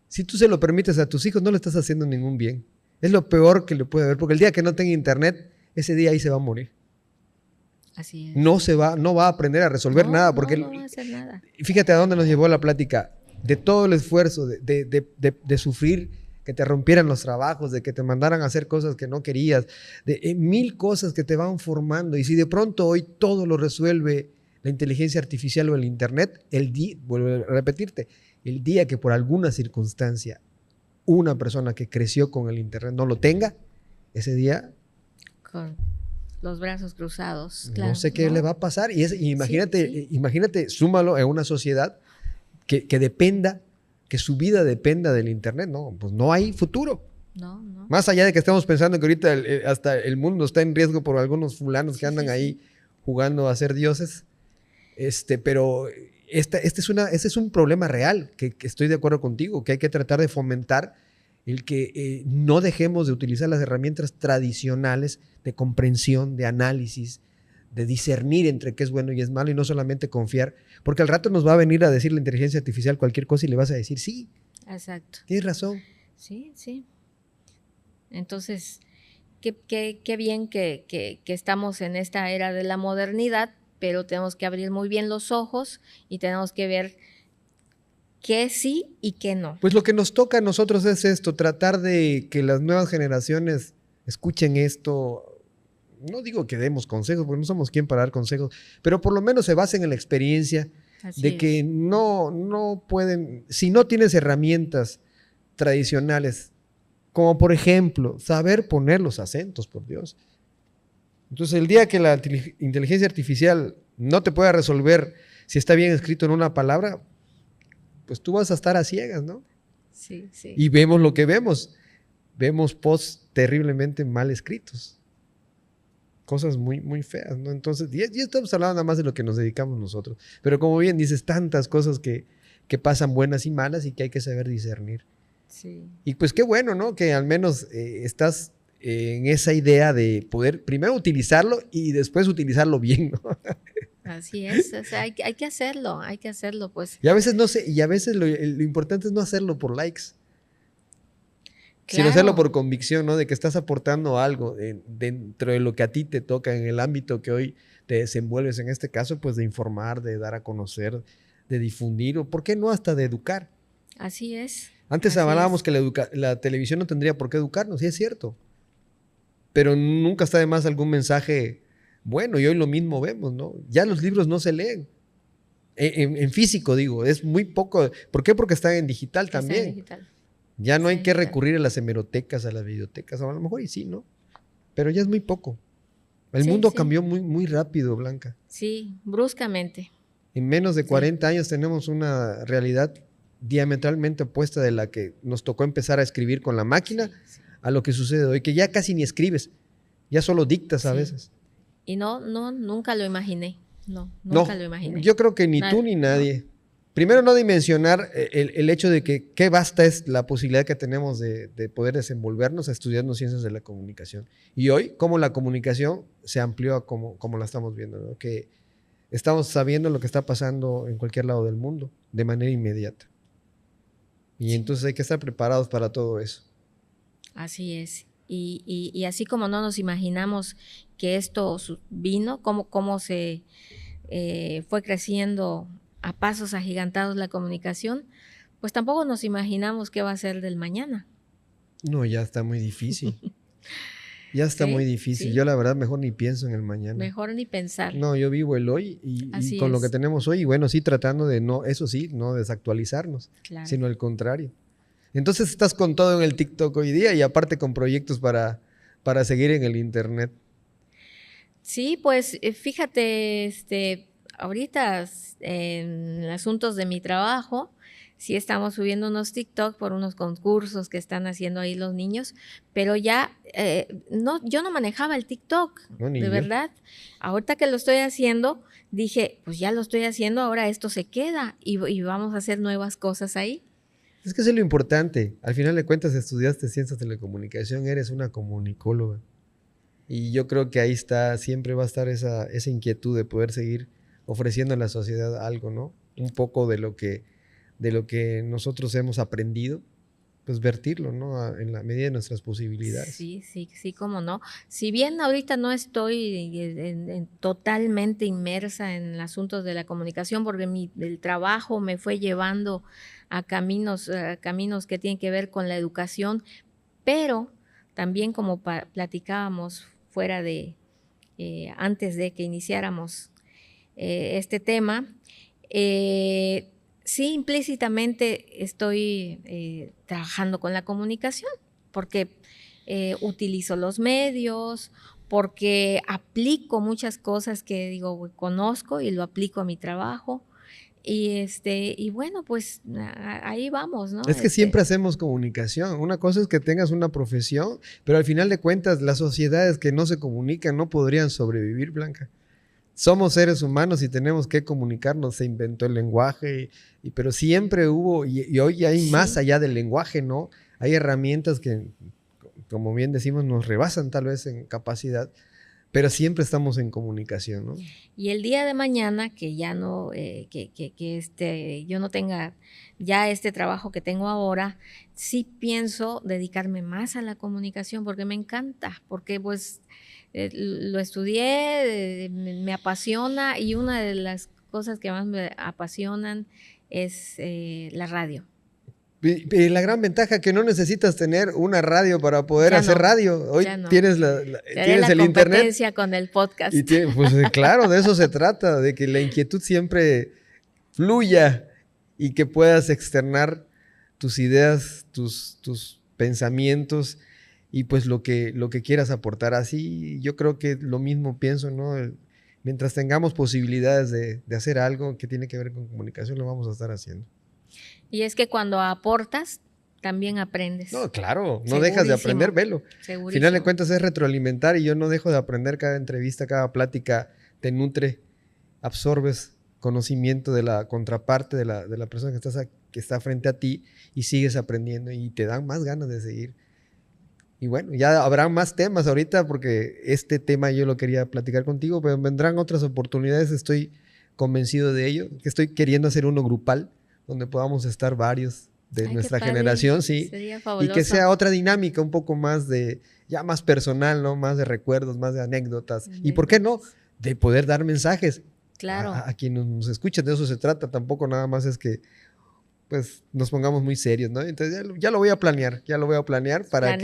si tú se lo permites a tus hijos, no le estás haciendo ningún bien. Es lo peor que le puede haber, porque el día que no tenga Internet, ese día ahí se va a morir. Así es. No va a aprender a resolver nada, porque no va a hacer nada. Fíjate a dónde nos llevó la plática, de todo el esfuerzo, de sufrir, que te rompieran los trabajos, de que te mandaran a hacer cosas que no querías, de mil cosas que te van formando, y si de pronto hoy todo lo resuelve la inteligencia artificial o el Internet, vuelvo a repetirte, El día que por alguna circunstancia una persona que creció con el internet no lo tenga, ese día Con los brazos cruzados, claro. no sé qué le va a pasar. Y imagínate, Sí. imagínate, súmalo en una sociedad que dependa, que su vida dependa del internet. No, pues no hay futuro. No, no. Más allá de que estemos pensando que ahorita hasta el mundo está en riesgo por algunos fulanos que andan ahí jugando a ser dioses, pero este es un problema real, que estoy de acuerdo contigo, que hay que tratar de fomentar el que no dejemos de utilizar las herramientas tradicionales de comprensión, de análisis, de discernir entre qué es bueno y es malo y no solamente confiar, porque al rato nos va a venir a decir la inteligencia artificial cualquier cosa y le vas a decir, sí, exacto. tienes razón. Sí, sí. Entonces, qué bien que estamos en esta era de la modernidad, pero tenemos que abrir muy bien los ojos y tenemos que ver qué sí y qué no. Pues lo que nos toca a nosotros es esto, tratar de que las nuevas generaciones escuchen esto. No digo que demos consejos, porque no somos quien para dar consejos, pero por lo menos se basen en la experiencia de que no pueden, si no tienes herramientas tradicionales, como por ejemplo, saber poner los acentos, por Dios. Entonces, el día que la inteligencia artificial no te pueda resolver si está bien escrito en una palabra, pues tú vas a estar a ciegas, ¿no? Sí, sí. Y vemos lo que vemos. Vemos posts terriblemente mal escritos. Cosas muy, muy feas, ¿no? Entonces, ya estamos hablando nada más de lo que nos dedicamos nosotros. Pero como bien dices, tantas cosas que pasan buenas y malas y que hay que saber discernir. Sí. Y pues qué bueno, ¿no? Que al menos estás en esa idea de poder primero utilizarlo y después utilizarlo bien, ¿no? Así es, o sea, hay que hacerlo, pues. Y a veces no sé, y a veces lo importante es no hacerlo por likes, sino hacerlo por convicción, ¿no? De que estás aportando algo dentro de lo que a ti te toca, en el ámbito que hoy te desenvuelves, en este caso, pues de informar, de dar a conocer, de difundir, o por qué no hasta de educar. Así es. Antes hablábamos que la televisión no tendría por qué educarnos, y es cierto. Pero nunca está de más algún mensaje bueno, y hoy lo mismo vemos, ¿no? Ya los libros no se leen. En físico, digo, es muy poco. ¿Por qué? Porque están en digital también. En digital. Ya no hay que recurrir a las hemerotecas, a las bibliotecas, a lo mejor y sí, ¿no? Pero ya es muy poco. El mundo cambió muy, muy rápido, Blanca. Sí, bruscamente. En menos de 40 años tenemos una realidad diametralmente opuesta de la que nos tocó empezar a escribir con la máquina a lo que sucede hoy, que ya casi ni escribes, ya solo dictas a veces. Y nunca lo imaginé. Nunca lo imaginé. Yo creo que ni tú ni nadie. Primero, no dimensionar el hecho de que qué vasta es la posibilidad que tenemos de poder desenvolvernos estudiando ciencias de la comunicación. Y hoy, cómo la comunicación se amplió a como la estamos viendo, ¿no? Que estamos sabiendo lo que está pasando en cualquier lado del mundo de manera inmediata. Y entonces hay que estar preparados para todo eso. Así es. Y así como no nos imaginamos que esto vino, cómo se fue creciendo a pasos agigantados la comunicación, pues tampoco nos imaginamos qué va a ser del mañana. No, ya está muy difícil. Ya está muy difícil. Yo la verdad mejor ni pienso en el mañana. Mejor ni pensar. No, yo vivo el hoy y con lo que tenemos hoy, y bueno, sí tratando de no desactualizarnos, sino al contrario. Entonces estás con todo en el TikTok hoy día y aparte con proyectos para seguir en el internet. Sí, pues fíjate, ahorita en asuntos de mi trabajo, sí estamos subiendo unos TikTok por unos concursos que están haciendo ahí los niños, pero ya yo no manejaba el TikTok, de verdad. Ahorita que lo estoy haciendo, dije, pues ya lo estoy haciendo, ahora esto se queda y vamos a hacer nuevas cosas ahí. Es que eso es lo importante. Al final de cuentas estudiaste ciencias de la comunicación, eres una comunicóloga. Y yo creo que ahí siempre va a estar esa inquietud de poder seguir ofreciendo a la sociedad algo, ¿no? Un poco de lo que nosotros hemos aprendido, pues vertirlo, ¿no? En la medida de nuestras posibilidades. Sí, cómo no. Si bien ahorita no estoy totalmente inmersa en asuntos de la comunicación, porque el trabajo me fue llevando a caminos que tienen que ver con la educación, pero también como platicábamos fuera de, antes de que iniciáramos este tema, Sí, implícitamente estoy trabajando con la comunicación, porque utilizo los medios, porque aplico muchas cosas que digo, conozco y lo aplico a mi trabajo. Y bueno, pues ahí vamos, ¿no? Es que siempre hacemos comunicación. Una cosa es que tengas una profesión, pero al final de cuentas, las sociedades que no se comunican no podrían sobrevivir, Blanca. Somos seres humanos y tenemos que comunicarnos. Se inventó el lenguaje, pero siempre hubo, y hoy hay más allá del lenguaje, ¿no? Hay herramientas que, como bien decimos, nos rebasan tal vez en capacidad, pero siempre estamos en comunicación, ¿no? Y el día de mañana, que ya no, yo no tenga ya este trabajo que tengo ahora, sí pienso dedicarme más a la comunicación porque me encanta, porque pues lo estudié, me apasiona, y una de las cosas que más me apasionan es la radio. Y la gran ventaja es que no necesitas tener una radio para poder hacer radio. Hoy tienes tienes el internet. Competencia con el podcast. Y pues claro, de eso se trata, de que la inquietud siempre fluya y que puedas externar tus ideas, tus pensamientos y pues lo que quieras aportar. Así yo creo que lo mismo pienso, ¿no? Mientras tengamos posibilidades de hacer algo que tiene que ver con comunicación, lo vamos a estar haciendo. Y es que cuando aportas, también aprendes. No, claro, no dejas de aprender, velo. Al final de cuentas es retroalimentar y yo no dejo de aprender. Cada entrevista, cada plática te nutre, absorbes conocimiento de la contraparte, de la persona que está frente a ti y sigues aprendiendo y te dan más ganas de seguir. Y bueno, ya habrá más temas ahorita porque este tema yo lo quería platicar contigo, pero vendrán otras oportunidades, estoy convencido de ello, que estoy queriendo hacer uno grupal, donde podamos estar varios de nuestra generación, sí. Sería fabuloso. Y que sea otra dinámica, un poco más ya más personal, ¿no? Más de recuerdos, más de anécdotas. Y ¿por qué no? De poder dar mensajes a quienes nos escuchan. De eso se trata. Tampoco nada más es que pues nos pongamos muy serios, ¿no? Entonces ya lo voy a planear, para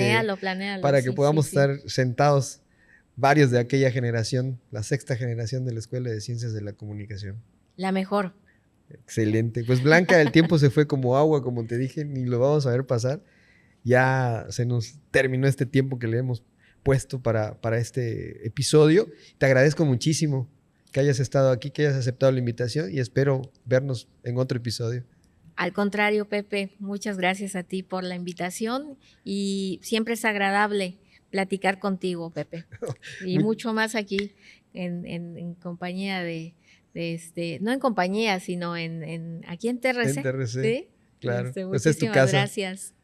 que podamos estar sentados varios de aquella generación, la sexta generación de la Escuela de Ciencias de la Comunicación. La mejor. Excelente. Pues Blanca, el tiempo se fue como agua, como te dije, ni lo vamos a ver pasar. Ya se nos terminó este tiempo que le hemos puesto para este episodio. Te agradezco muchísimo que hayas estado aquí, que hayas aceptado la invitación y espero vernos en otro episodio. Al contrario, Pepe, muchas gracias a ti por la invitación y siempre es agradable platicar contigo, Pepe. Y mucho más aquí en compañía no en compañía, sino aquí en TRC. En TRC, ¿sí? Claro. Pues es tu casa. Gracias.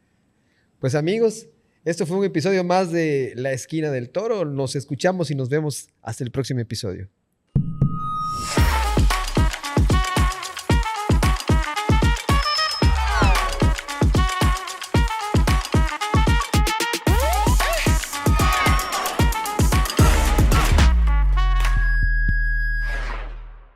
Pues amigos, esto fue un episodio más de La Esquina del Toro. Nos escuchamos y nos vemos hasta el próximo episodio.